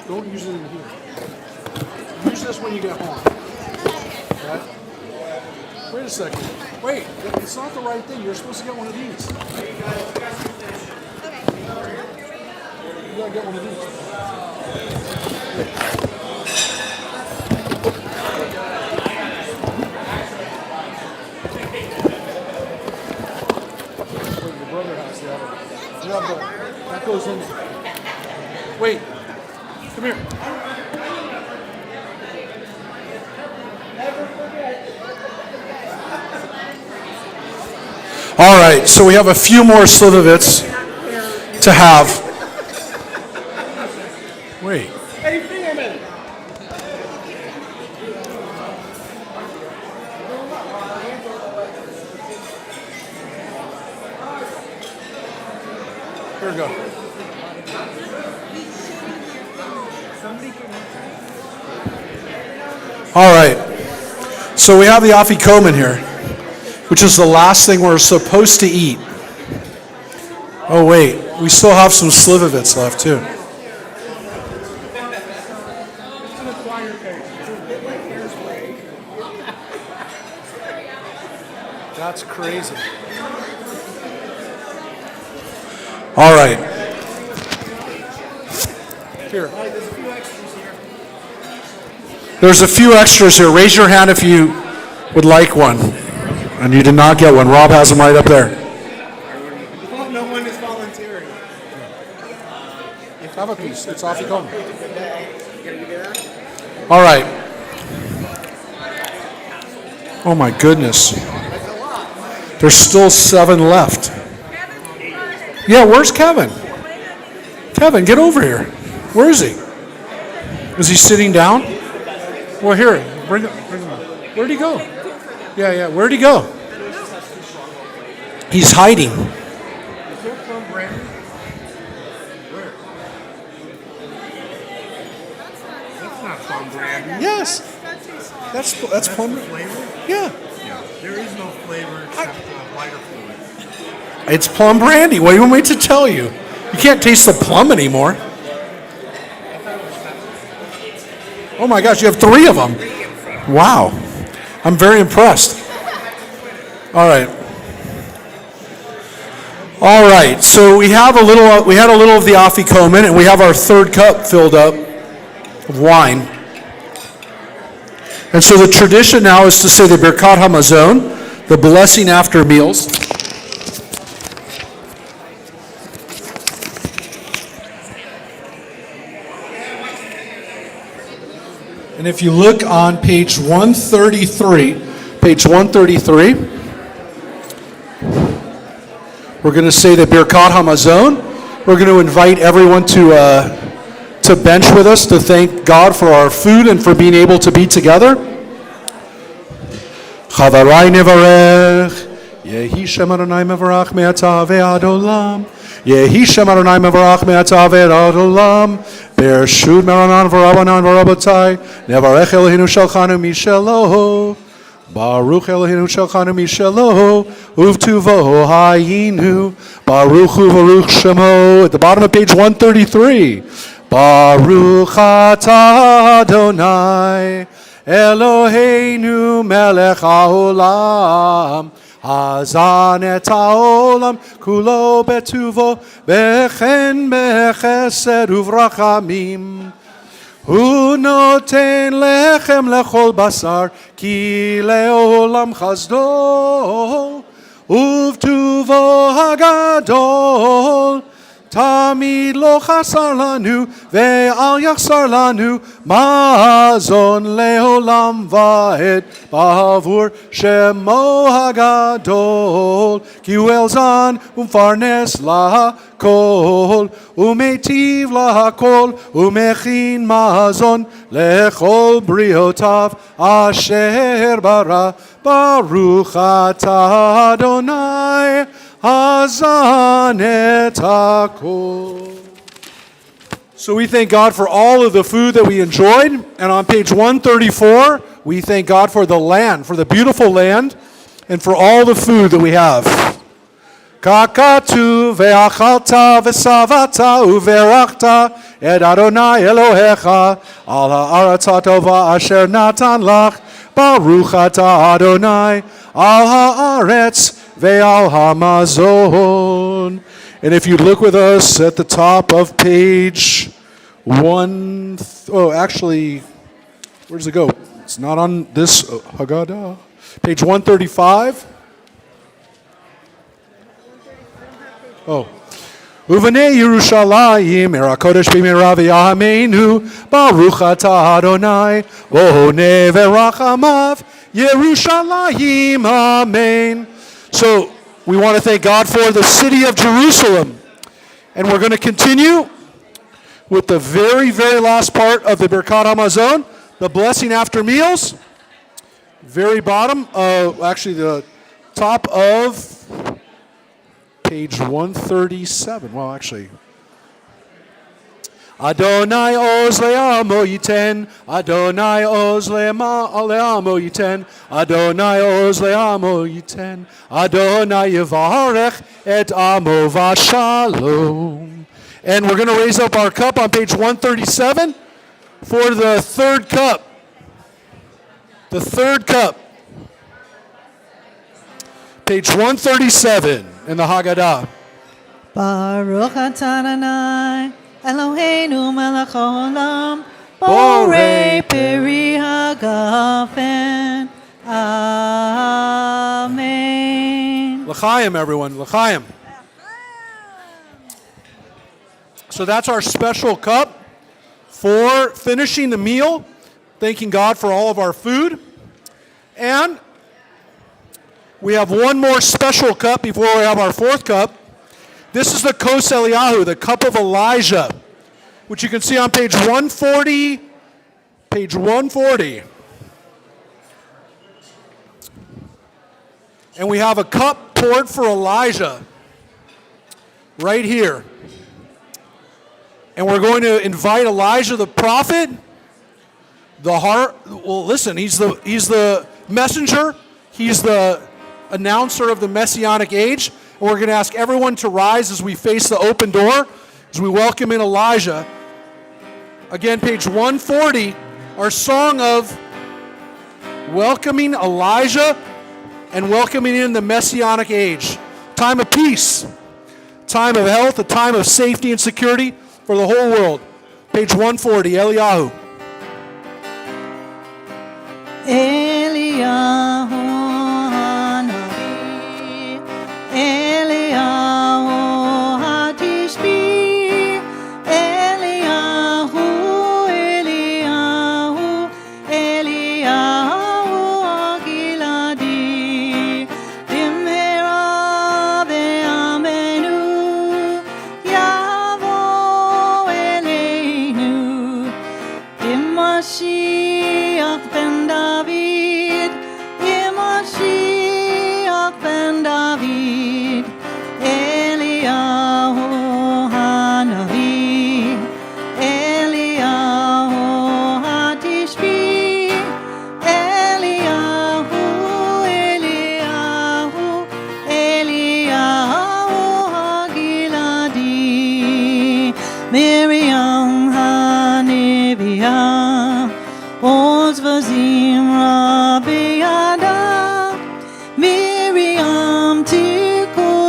Don't use it in here. Use this when you get home. Okay? Wait a second. Wait, it's not the right thing. You're supposed to get one of these. You gotta get one of these. Your brother has the other. You have that goes in there. Wait, come here. All right, so we have a few more slivovitz to have. Wait. Hey, Fingerman! Here we go. All right, so we have the afikomen here, which is the last thing we're supposed to eat. Oh wait, we still have some slivovitz left too. That's crazy. All right. Here. There's a few extras here. Raise your hand if you would like one. And you did not get one. Rob has them right up there. Well, no one is volunteering. Have a piece. It's off you come. All right. Oh my goodness. There's still 7 left. Yeah, where's Kevin? Kevin, get over here. Where is he? Is he sitting down? Well, here, bring him up. Where'd he go? Yeah, where'd he go? He's hiding. That's not plum brandy. Yes. That's plum. Flavor? Yeah. There is no flavor except lighter fluid. It's plum brandy. What do you want me to tell you? You can't taste the plum anymore. Oh my gosh, you have 3 of them. Wow. I'm very impressed. All right. All right. So we had a little of the afikomen, and we have our 3rd cup filled up of wine. And so the tradition now is to say the Birkat HaMazon, the blessing after meals. And if you look on page 133, we're going to say the Birkat HaMazon. We're going to invite everyone to bench with us to thank God for our food and for being able to be together. Chavarai nevarech, Yehi Shem Adonai mevarach me'ata ve'ad olam. Yehi Shem Adonai mevarach me'ata ve'ad olam. Bereshut Meranan v'Rabbanan v'Rabbatai, nevarech Eloheinu shelchanu misheloho. Baruch Eloheinu shelchanu misheloho, uvtuvo hayinu. Baruch hu Baruch Shemo. At the bottom of page 133. Baruch atah Adonai, Eloheinu melech haolam. Hazan et haolam kulo betuvo bechen bechesed uvrachamim. Hu noten lechem lechol basar ki leolam chazdo uvtuvo hagadol. Tamid lo chasar lanu ve'al yachsar lanu mazon leolam va'ed bavur shemo hagadol ki hu elzan umfarnes lahakol umetiv lahakol umechin mazon lechol briotav asher bara baruch atah Adonai Hazan et hakol. So we thank God for all of the food that we enjoyed. And on page 134, we thank God for the land, for the beautiful land, and for all the food that we have. Kakatu ve'achalta ve'savata uverachta et Adonai Elohecha al ha'aretz hatova asher natan lach baruch atah Adonai al ha'aretz ve'al hamazon. And if you look with us at the top of page actually, where does it go? It's not on this Haggadah. Page 135. Oh. Uvnei Yerushalayim erakodesh b'meira v'yahameinu baruch atah Adonai v'honeh v'rachamav Yerushalayim amen. So we want to thank God for the city of Jerusalem. And we're going to continue with the very, very last part of the Birkat HaMazon, the blessing after meals. Very bottom, actually the top of page 137. Well, actually. Adonai oz le'amo yiten, Adonai oz le'amo yiten, Adonai oz le'amo yiten, Adonai yivarech et amo v'shalom. And we're going to raise up our cup on page 137 for the 3rd cup. The 3rd cup. Page 137 in the Haggadah. Baruch atah Adonai Eloheinu melech haolam borei peri hagafen. Amen. L'chaim, everyone. L'chaim. So that's our special cup for finishing the meal, thanking God for all of our food. And we have one more special cup before we have our 4th cup. This is the Kos Eliyahu, the cup of Elijah, which you can see on page 140. Page 140. And we have a cup poured for Elijah right here. And we're going to invite Elijah the prophet. Listen, he's the messenger. He's the announcer of the Messianic age. And we're going to ask everyone to rise as we face the open door, as we welcome in Elijah. Again, page 140, our song of welcoming Elijah and welcoming in the Messianic age. Time of peace, time of health, a time of safety and security for the whole world. Page 140, Eliyahu. Eliyahu Hanavi, Eliyahu Hatishbi, Eliyahu, Eliyahu, Eliyahu Agiladi, Bimhera Be'amenu, Yavo Eleinu, Mashiach ben David, Mashiach ben David, Eliyahu Hanavi, Eliyahu Hatishbi, Eliyahu, Eliyahu, Eliyahu Hagiladi, Miriam Haneviyah, Oz vazim Rabbi Ada, Miriam tikodetanu,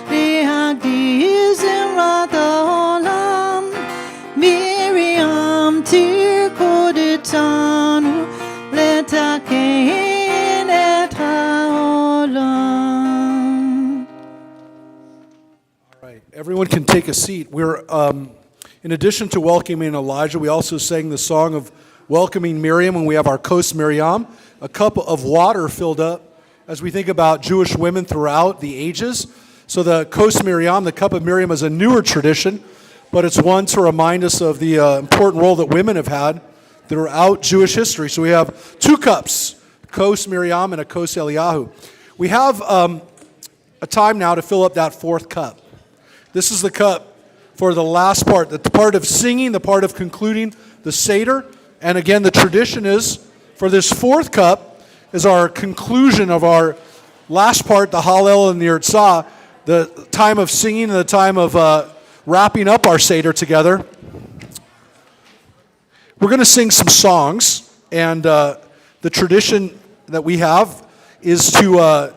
lehagdiz imrat haolam, Miriam tikodetanu, letaken et haolam. All right, everyone can take a seat. We're in addition to welcoming Elijah, we also sang the song of welcoming Miriam when we have our Kos Miriam, a cup of water filled up as we think about Jewish women throughout the ages. So the Kos Miriam, the cup of Miriam, is a newer tradition, but it's one to remind us of the important role that women have had throughout Jewish history. So we have two cups, Kos Miriam and a Kos Eliyahu. We have a time now to fill up that fourth cup. This is the cup for the last part, the part of singing, the part of concluding the Seder. And again, the tradition is, for this fourth cup, is our conclusion of our last part, the Hallel and the Yirtzah, the time of singing and the time of wrapping up our Seder together. We're going to sing some songs, and the tradition that we have is to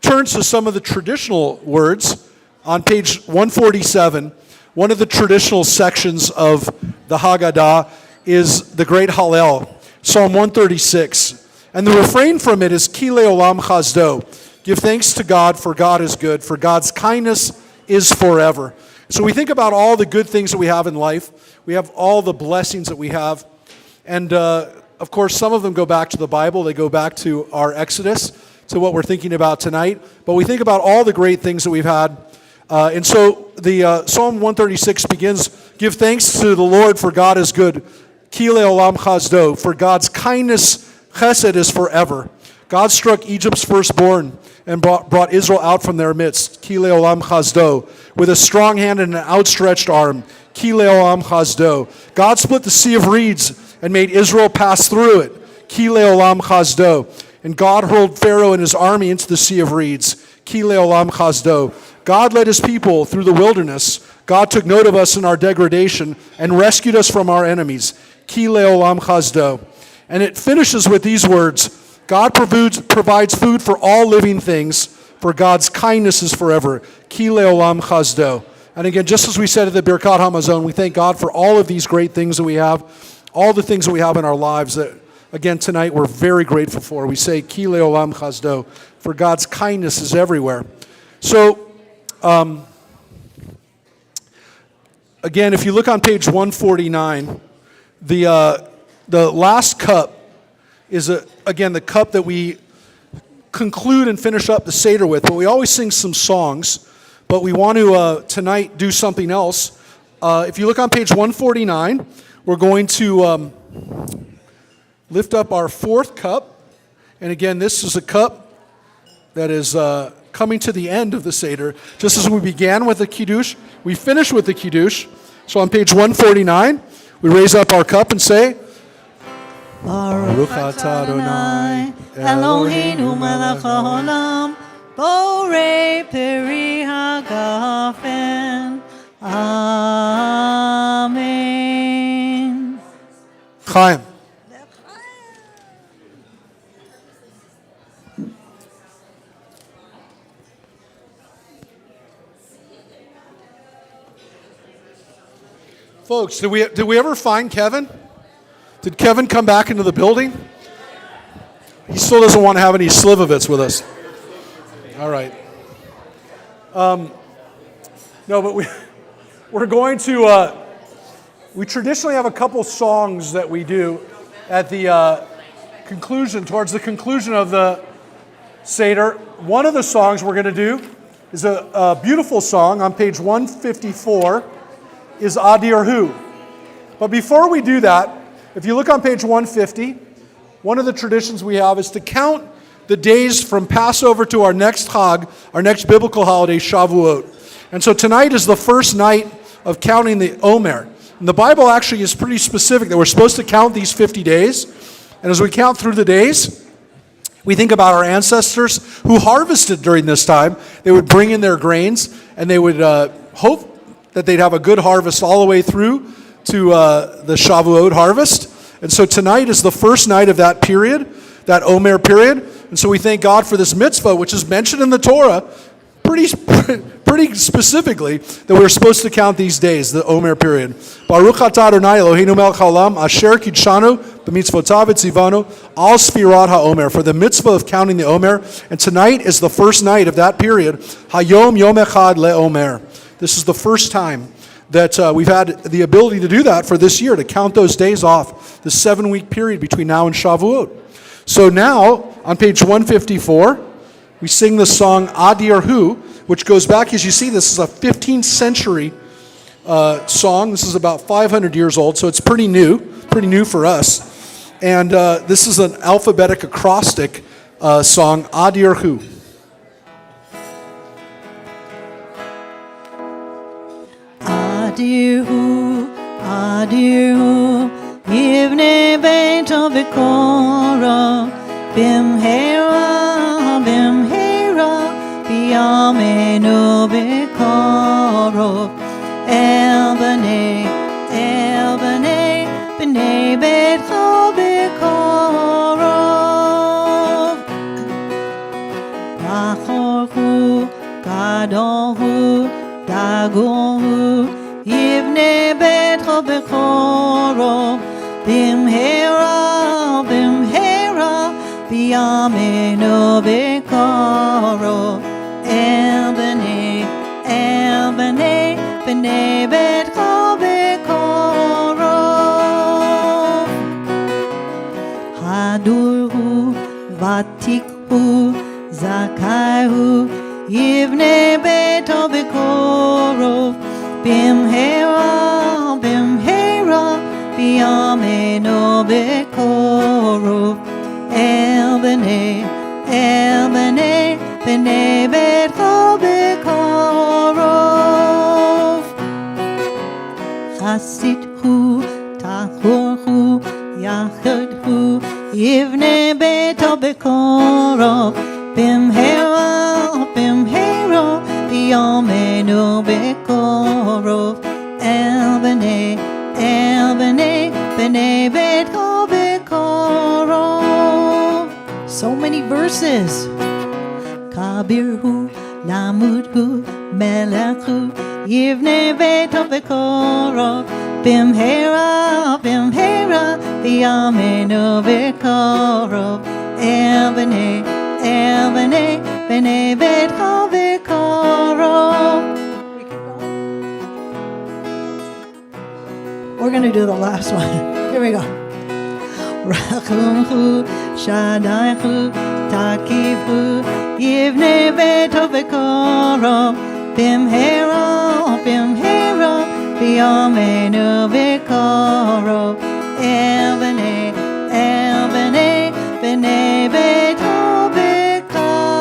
turn to some of the traditional words. On page 147, one of the traditional sections of the Haggadah is the great Hallel, Psalm 136. And the refrain from it is, Ki le'olam chazdo. Give thanks to God, for God is good, for God's kindness is forever. So we think about all the good things that we have in life. We have all the blessings that we have. And of course, some of them go back to the Bible. They go back to our Exodus, to what we're thinking about tonight. But we think about all the great things that we've had. And so the Psalm 136 begins, give thanks to the Lord, for God is good. Ki le'olam chazdo, for God's kindness, chesed, is forever. God struck Egypt's firstborn and brought Israel out from their midst. Ki le'olam chazdo, with a strong hand and an outstretched arm. Ki le'olam chazdo. God split the sea of reeds and made Israel pass through it. Ki le'olam chazdo. And God hurled Pharaoh and his army into the sea of reeds. Ki le'olam chazdo. God led his people through the wilderness. God took note of us in our degradation and rescued us from our enemies. Ki le'olam chazdo. And it finishes with these words, God provides food for all living things, for God's kindness is forever. Ki le'olam chazdo. And again, just as we said at the Birkat Hamazon, we thank God for all of these great things that we have, all the things that we have in our lives that, again, tonight we're very grateful for. We say, Ki le'olam chazdo, for God's kindness is everywhere. So, again, if you look on page 149, the last cup is, again, the cup that we conclude and finish up the Seder with. But we always sing some songs, but we want to tonight do something else. If you look on page 149, we're going to lift up our fourth cup. And again, this is a cup that is coming to the end of the Seder. Just as we began with the Kiddush, we finish with the Kiddush. So on page 149, we raise up our cup and say, Baruch atah Adonai, Eloheinu melech haolam, Borei peri hagafen. Amen. Chaim. Folks, did we ever find Kevin? Did Kevin come back into the building? He still doesn't want to have any slivovitz with us. All right. No, but we're going to. We traditionally have a couple songs that we do at the conclusion, towards the conclusion of the Seder. One of the songs we're going to do is a beautiful song on page 154. Is Adir Hu. But before we do that, if you look on page 150, one of the traditions we have is to count the days from Passover to our next Chag, our next biblical holiday, Shavuot. And so tonight is the first night of counting the Omer. And the Bible actually is pretty specific that we're supposed to count these 50 days. And as we count through the days, we think about our ancestors who harvested during this time. They would bring in their grains and they would hope that they'd have a good harvest all the way through to the Shavuot harvest. And so tonight is the first night of that period, that Omer period. And so we thank God for this mitzvah, which is mentioned in the Torah pretty specifically, that we're supposed to count these days, the Omer period. Baruch atah Adonai Eloheinu melech haolam, asher kidshanu b'mitzvotav etzivanu al sfirat ha'omer, for the mitzvah of counting the Omer. And tonight is the first night of that period, hayom yom echad le'omer. This is the first time that we've had the ability to do that for this year, to count those days off, the 7-week period between now and Shavuot. So now, on page 154, we sing the song Adir Hu, which goes back, as you see, this is a 15th century song. This is about 500 years old, so it's pretty new for us. And this is an alphabetic acrostic song, Adir Hu. Adir Hu, Adir Hu, Yivnei Beito B'Koro, Bimhera, Bimhera, B'Yameinu B'Koro, El B'nei, B'nei Beitcho B'Koro, Bachor Hu, Gadol Hu, Dagor Hu, Yivnei Beitcho B'Koro, Bimhera, Bimhera, B'Yameinu B'Koro, El B'nei, B'nei Beitcho B'Koro, Hadur Hu, Vatik Hu, Zakai Hu, Yivnei Beitcho B'Koro, Bimhera, Bimhera, B'Yameinu B'Koro, El B'nei, B'nei Beitcho B'Koro, Chasit Hu, Tahor Hu, Yachid Hu, Yivnei Beitcho B'Koro, Bimhera, Bimhera, B'Yameinu B'Koro, El B'nei, B'nei Beitcho B'Koro. So many verses. Kabir Hu, Lamud Hu, Melech Hu, Yivnei Beitcho B'Koro, Bimhera, Bimhera, B'Yameinu B'Koro, El B'nei, B'nei Beitcho B'Koro. We're going to do the last one. Here we go. Rachum Hu, Shaddai Hu, Takiv Hu, Yivnei Beitcho B'Koro, Bimhera, Bimhera, B'Yameinu B'Koro, El B'nei, B'nei Beitcho B'Koro.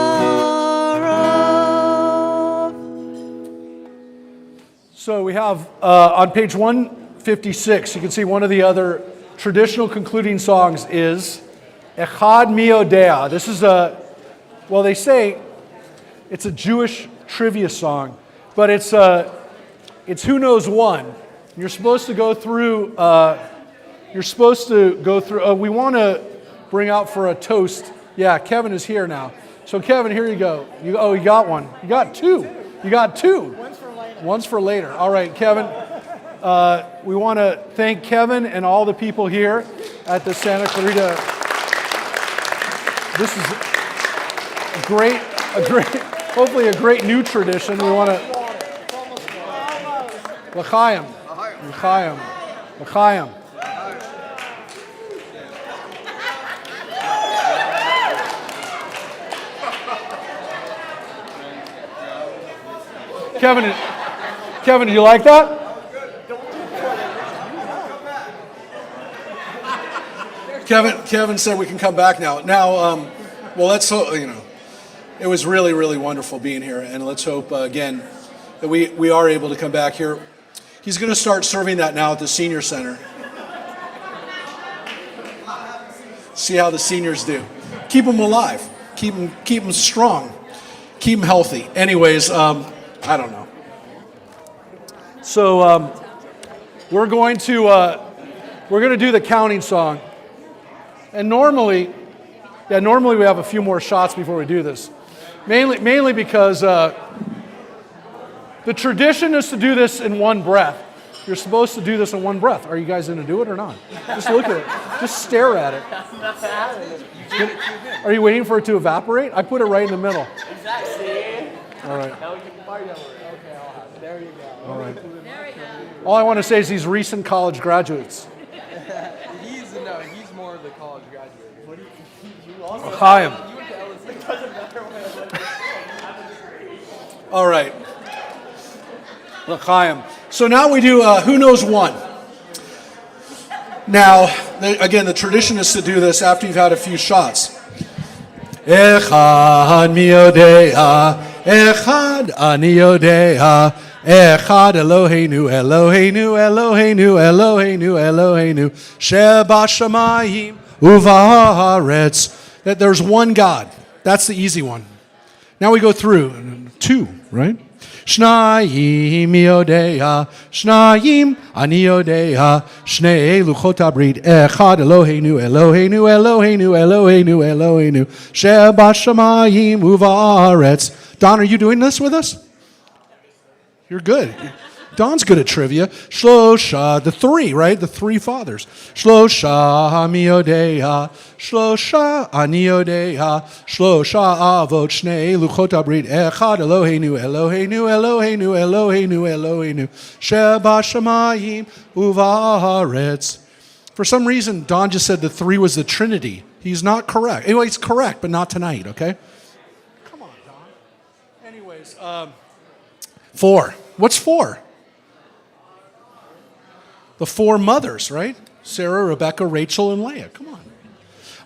So we have on page 156, you can see one of the other traditional concluding songs is Echad Mi Odea. This is they say It's a Jewish trivia song, but it's Who Knows One. You're supposed to go through. We want to bring out for a toast. Yeah, Kevin is here now. So Kevin, here you go. You got one. You got two. One's for later. All right, Kevin. We want to thank Kevin and all the people here at the Santa Clarita. This is hopefully a great new tradition. We want to L'chaim. Kevin, do you like that? Kevin said we can come back now. Well, let's hope, it was really, really wonderful being here, and let's hope, again, that we are able to come back here. He's going to start serving that now at the senior center. See how the seniors do. Keep them alive. Keep them strong. Keep them healthy. Anyways, I don't know. So we're going to do the counting song. And normally we have a few more shots before we do this. Mainly because the tradition is to do this in one breath. You're supposed to do this in one breath. Are you guys going to do it or not? Just look at it. Just stare at it. Are you waiting for it to evaporate? I put it right in the middle. Exactly. All right. Now we can party over it. Okay, there you go. All right. All I want to say is these recent college graduates. He's more of the college graduate. What do you also? Chaim. You went to LSU. It doesn't matter what. All right. L'chaim. So now we do Who Knows One. Now, again, the tradition is to do this after you've had a few shots. Echad mi yodea, echad ani yodea, echad Eloheinu, Eloheinu, Eloheinu, Eloheinu, Eloheinu, sheba shamayim uvaharetz. That there's one God. That's the easy one. Now we go through. Two, right? Shnayim yodea, Shnayim ani yodea, Shnei luchot habrit, Echad Eloheinu, Eloheinu, Eloheinu, Eloheinu, Eloheinu, sheba shamayim uvaretz. Don, are you doing this with us? You're good. Don's good at trivia. Shlosha, the three, right? The three fathers. Shlosha miyodea, Shlosha aniyodea, Shlosha avot shnei luchot habrit, Echad Eloheinu, Eloheinu, Eloheinu, Eloheinu, Eloheinu, sheba shamayim uvaretz. For some reason, Don just said the three was the Trinity. He's not correct. Anyway, he's correct, but not tonight, okay? Come on, Don. Anyways, four. What's four? The four mothers, right? Sarah, Rebecca, Rachel, and Leah. Come on.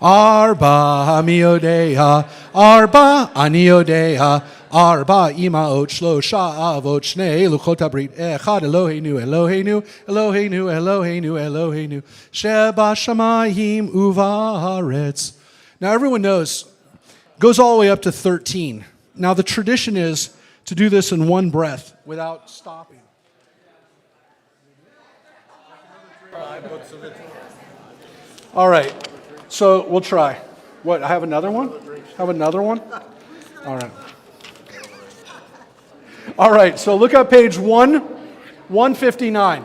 Arba miyodea, Arba aniyodea, Arba imaot shlosha avot shnei luchot habrit, Echad Eloheinu, Eloheinu, Eloheinu, Eloheinu, Eloheinu, sheba shamayim uvaretz. Now everyone knows, goes all the way up to 13. Now the tradition is to do this in one breath without stopping. All right, so we'll try. What, I have another one? Have another one? All right. All right, so look at page 159.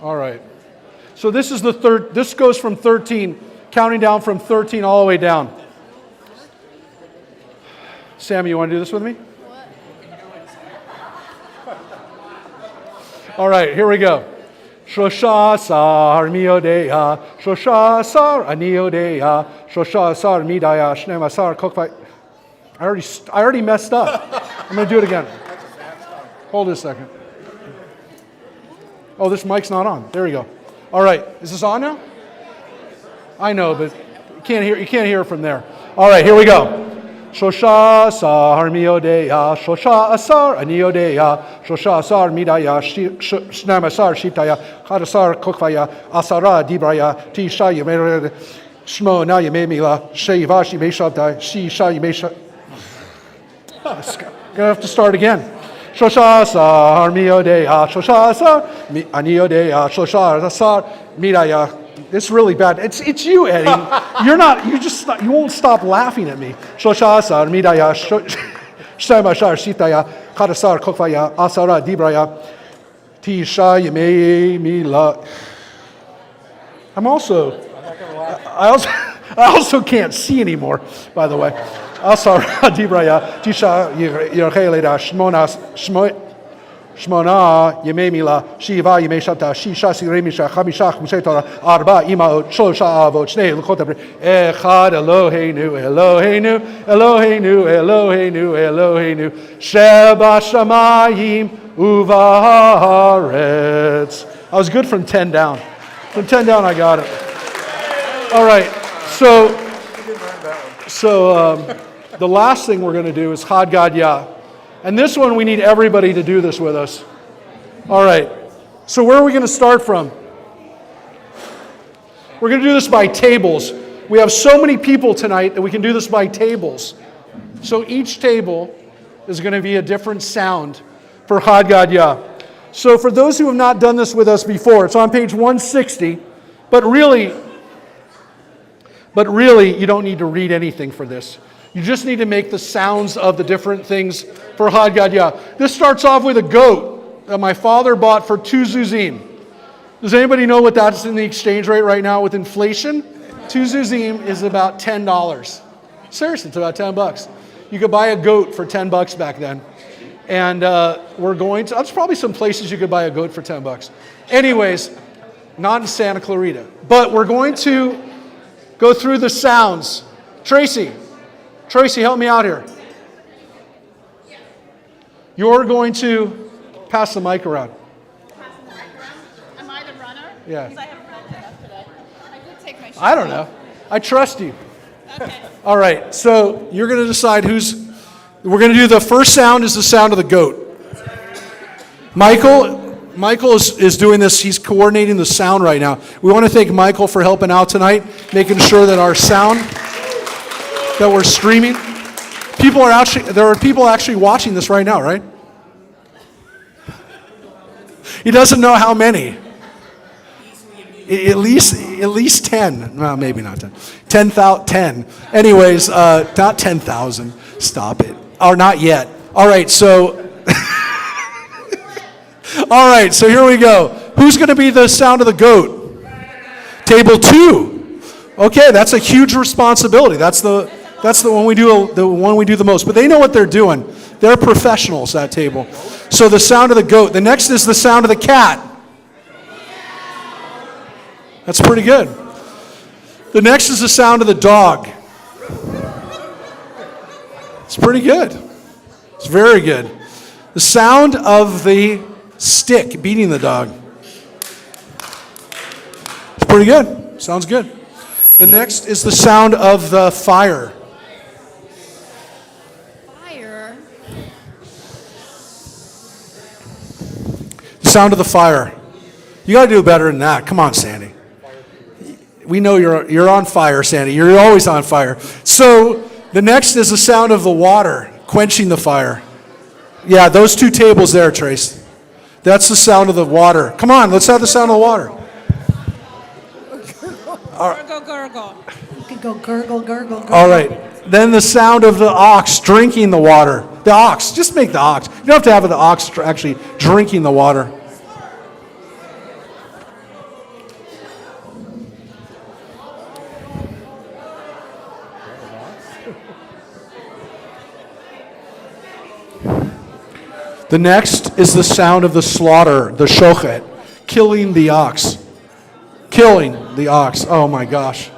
All right. So this is the third, this goes from 13, counting down from 13 all the way down. Sammy, you want to do this with me? All right, here we go. Shosha sar miyodea, Shosha sar aniyodea, Shosha sar midaya, Shnema sar kokvai. I already messed up. I'm going to do it again. Hold it a second. Oh, this mic's not on. There we go. All right, is this on now? I know, but you can't hear it from there. All right, here we go. Shosha sar miyodea, Shosha asar aniyodea, Shosha asar midaya, Shnam asar shitaya, Chad asar kokvaya, Asara dibraya, Tishaya Shmo na yememila sheivash yemeshavtai shisha yemesha. Gonna have to start again. Shoshasar miodea shoshasar aniodea shoshasar miraya. It's really bad. It's you, Eddie. You won't stop laughing at me. Shoshasar miraya shemashar shitaya kadasar kokvaya asara dibraya tisha yememila. I also can't see anymore, by the way. Asar dibraya tisha yercheleda shmona yememila shiva yemeshata shisha siremisha chamishach musetora arba imaot shlosha avot shnei luchot echad Eloheinu Eloheinu Eloheinu Eloheinu Eloheinu sheba shamayim uvaharetz. I was good from 10 down. From 10 down, I got it. All right, so the last thing we're going to do is Chad Gadya. And this one, we need everybody to do this with us. All right, so where are we going to start from? We're going to do this by tables. We have so many people tonight that we can do this by tables. So each table is going to be a different sound for Chad Gadya. So for those who have not done this with us before, it's on page 160, but really, you don't need to read anything for this. You just need to make the sounds of the different things for Chad Gadya. This starts off with a goat that my father bought for 2 zuzim. Does anybody know what that's in the exchange rate right now with inflation? 2 zuzim is about $10. Seriously, it's about $10. You could buy a goat for $10 back then. And there's probably some places you could buy a goat for $10. Anyways, not in Santa Clarita. But we're going to go through the sounds. Tracy, help me out here. You're going to pass the mic around. Am I the runner? Yeah. Because I haven't run enough today. I did take my shoes I don't off. know. I trust you. Okay. All right, so you're going to decide we're going to do the first sound is the sound of the goat. Michael is doing this. He's coordinating the sound right now. We want to thank Michael for helping out tonight, making sure that our sound that we're streaming. There are people actually watching this right now, right? He doesn't know how many. At least 10. Well, maybe not 10. 10,000. Anyways, not 10,000. Stop it. Or not yet. All right, so here we go. Who's going to be the sound of the goat? Table 2. Okay, that's a huge responsibility. That's the one we do the most. But they know what they're doing. They're professionals, that table. So the sound of the goat. The next is the sound of the cat. That's pretty good. The next is the sound of the dog. It's pretty good. It's very good. The sound of the stick beating the dog. It's pretty good. Sounds good. The next is the sound of the fire. Fire. The sound of the fire. You got to do better than that. Come on, Sandy. We know you're on fire, Sandy. You're always on fire. So the next is the sound of the water quenching the fire. Yeah, those 2 tables there, Trace. That's the sound of the water. Come on, let's have the sound of the water. Gurgle, gurgle. You could go gurgle, gurgle, gurgle. All right. Then the sound of the ox drinking the water. The ox. Just make the ox. You don't have to have the ox actually drinking the water. The next is the sound of the slaughter, the shochet, killing the ox. Killing the ox. Oh my gosh.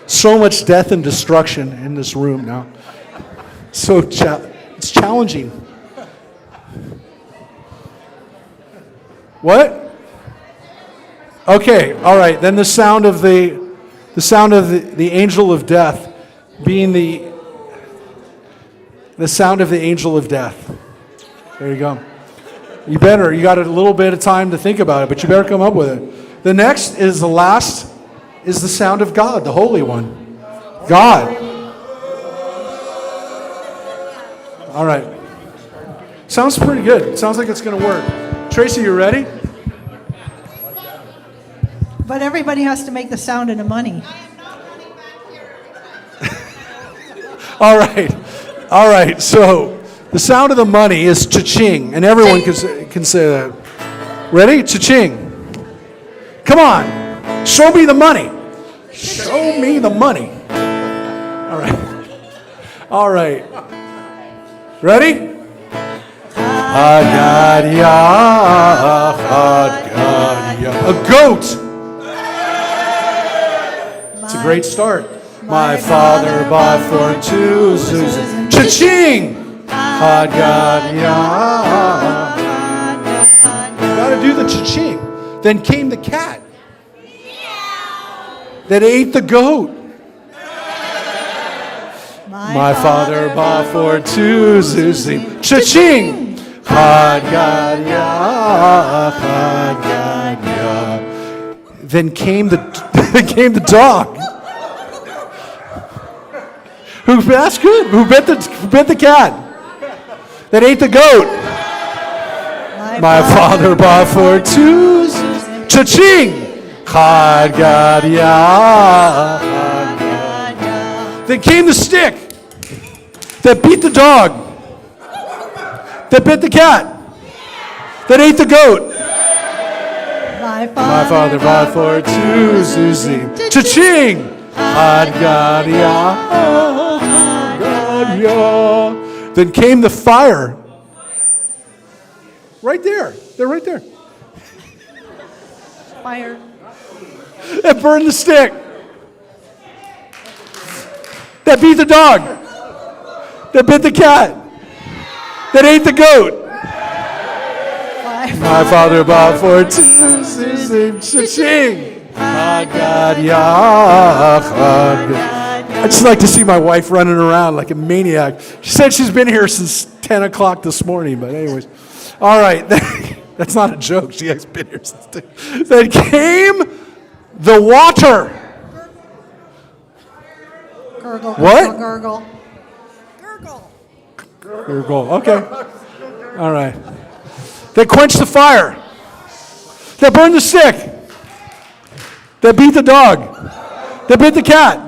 So much death and destruction in this room now. So it's challenging. What? Okay, all right. Then the sound of the angel of death being the sound of the angel of death. There you go. You got a little bit of time to think about it, but you better come up with it. The next is the last is the sound of God, the Holy One. God. All right. Sounds pretty good. Sounds like it's going to work. Tracy, you ready? But everybody has to make the sound of the money. All right. All right. So the sound of the money is cha-ching, and everyone can say that. Ready? Cha-ching. Come on. Show me the money. Show me the money. All right. All right. Ready? A goat. It's a great start. My father bought for two Susan. Cha-ching! Gotta do the cha-ching. Then came the cat that ate the goat. My father bought for two Susan. Cha-ching! Then came the dog. That's good. Who bit the cat? That ate the goat. My father bought for two. Cha-ching! Then came the stick that beat the dog. That bit the cat. That ate the goat. My father bought for two Susie. Cha-ching! Then came the fire. Right there. They're right there. Fire. That burned the stick. That beat the dog. That bit the cat. That ate the goat. My father bought for two Susie. Cha-ching! I'd just like to see my wife running around like a maniac. She said she's been here since 10 o'clock this morning, but anyways. All right, that's not a joke. She has been here since 10. Then came the water. Gurgle, What? gurgle. Gurgle. Okay. All right. They quenched the fire. They burned the stick. They beat the dog. They bit the cat.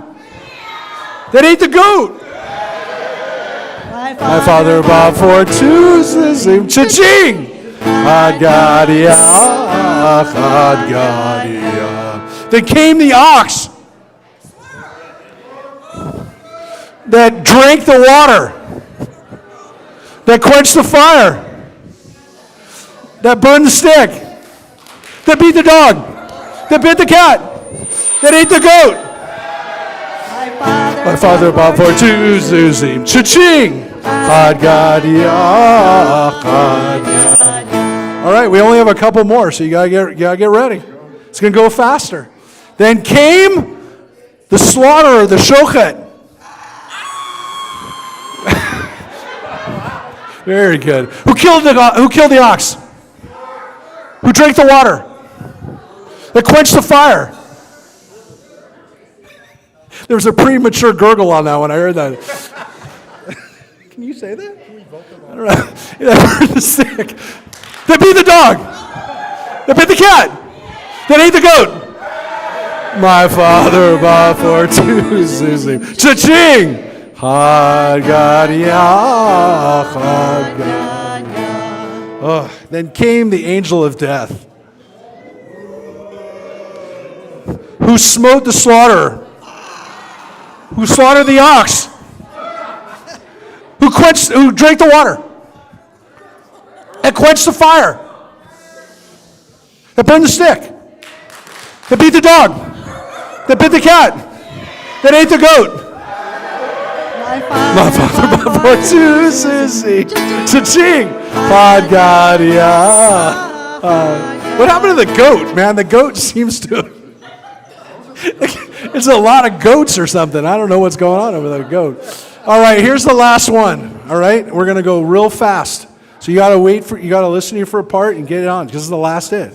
They ate the goat. My father bought for two. Cha-ching! Then came the ox that drank the water, that quenched the fire, that burned the stick, that beat the dog, that bit the cat, that ate the goat. My father bought for two Susie. Cha-ching! All right, we only have a couple more, so you gotta get ready. It's gonna go faster. Then came the slaughterer, the shochet. Very good. Who killed the ox? Who drank the water? That quenched the fire. There was a premature gurgle on that one. I heard that. Can you say that? I don't know. Yeah, the stick. They beat the dog. They bit the cat. They ate the goat. My father bought for two Susie. Cha-ching! Then came the angel of death, who smote the slaughterer, who slaughtered the ox, who drank the water, and quenched the fire, that burned the stick, that beat the dog, that bit the cat, that ate the goat. My father bought for two Susie. Cha-ching! What happened to the goat, man? The goat seems to... It's a lot of goats or something. I don't know what's going on over that goat. All right, here's the last one. All right, we're going to go real fast. So you got to listen here for a part and get it on because this is the last hit.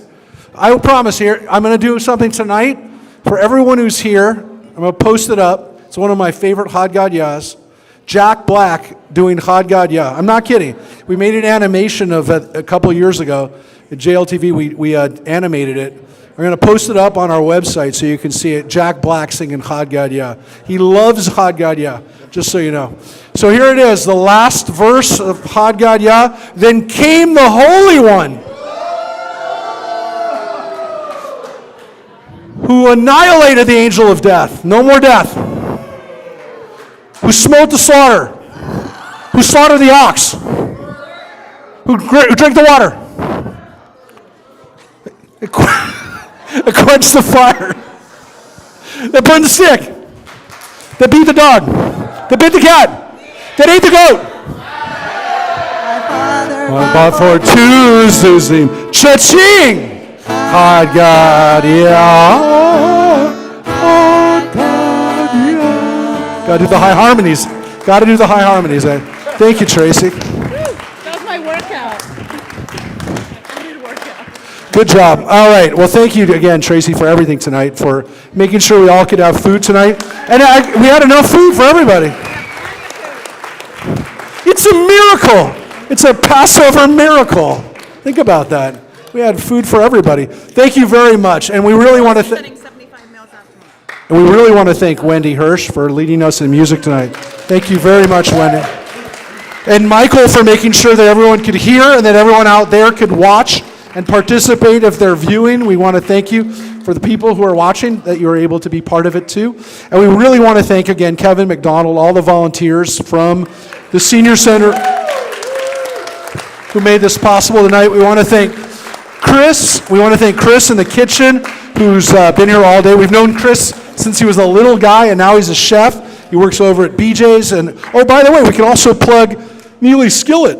I will promise here, I'm going to do something tonight For everyone who's here, I'm going to post it up. It's one of my favorite Chad Gadiyahs. Jack Black doing Chad Gadiyah. I'm not kidding. We made an animation of it a couple years ago at JLTV. We animated it. We're going to post it up on our website so you can see it. Jack Black singing Chad Gadiyah. He loves Chad Gadiyah, just so you know. So here it is, the last verse of Chad Gadiyah. Then came the Holy One, who annihilated the angel of death. No more death. Who smote the slaughter. Who slaughtered the ox. Who drank the water. It quenched the fire. That burned the stick. That beat the dog. That bit the cat. That ate the goat. But for Tuesday, cha-ching. Chad Gadiyah. Got to do the high harmonies. Got to do the high harmonies. Thank you, Tracy. That was my workout. I need a workout. Good job. All right. Well, thank you again, Tracy, for everything tonight, for making sure we all could have food tonight. And we had enough food for everybody. It's a miracle. It's a Passover miracle. Think about that. We had food for everybody. Thank you very much. And we really want to thank Wendy Hersh for leading us in music tonight. Thank you very much, Wendy. And Michael for making sure that everyone could hear and that everyone out there could watch and participate if they're viewing. We want to thank you for the people who are watching, that you were able to be part of it too. And we really want to thank again Kevin McDonald, all the volunteers from the Senior Center who made this possible tonight. We want to thank Chris. We want to thank Chris in the kitchen, who's been here all day. We've known Chris since he was a little guy, and now he's a chef. He works over at BJ's. And oh, by the way, we can also plug Neely's Skillet.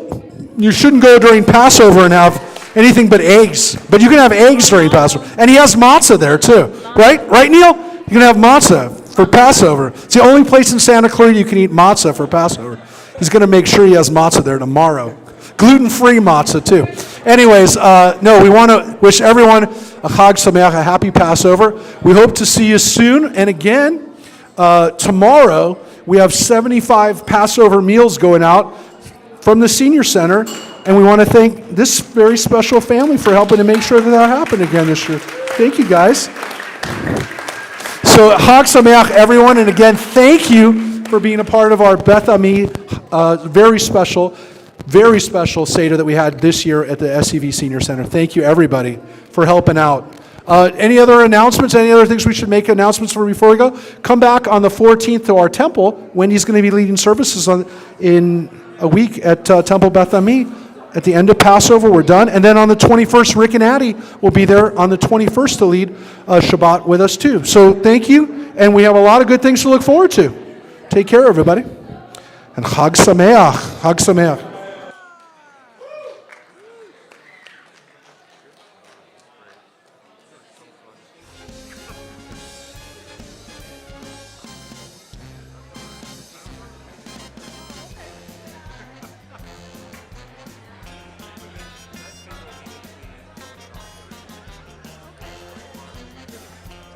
You shouldn't go during Passover and have anything but eggs, but you can have eggs during Passover. And he has matzah there too, right? Right, Neil? You can have matzah for Passover. It's the only place in Santa Clarita you can eat matzah for Passover. He's going to make sure he has matzah there tomorrow. Gluten-free matzah too. Anyways, no, we want to wish everyone a Chag Sameach, a happy Passover. We hope to see you soon. And again, tomorrow we have 75 Passover meals going out from the Senior Center. And we want to thank this very special family for helping to make sure that happened again this year. Thank you, guys. So, Chag Sameach, everyone. And again, thank you for being a part of our Beth Ami very special Seder that we had this year at the SCV Senior Center. Thank you, everybody, for helping out. Any other announcements? Any other things we should make announcements for before we go? Come back on the 14th to our temple. Wendy's going to be leading services in a week at Temple Beth Ami. At the end of Passover, we're done. And then on the 21st, Rick and Addie will be there on the 21st to lead Shabbat with us too. So thank you, and we have a lot of good things to look forward to. Take care, everybody. And Chag Sameach. Chag Sameach.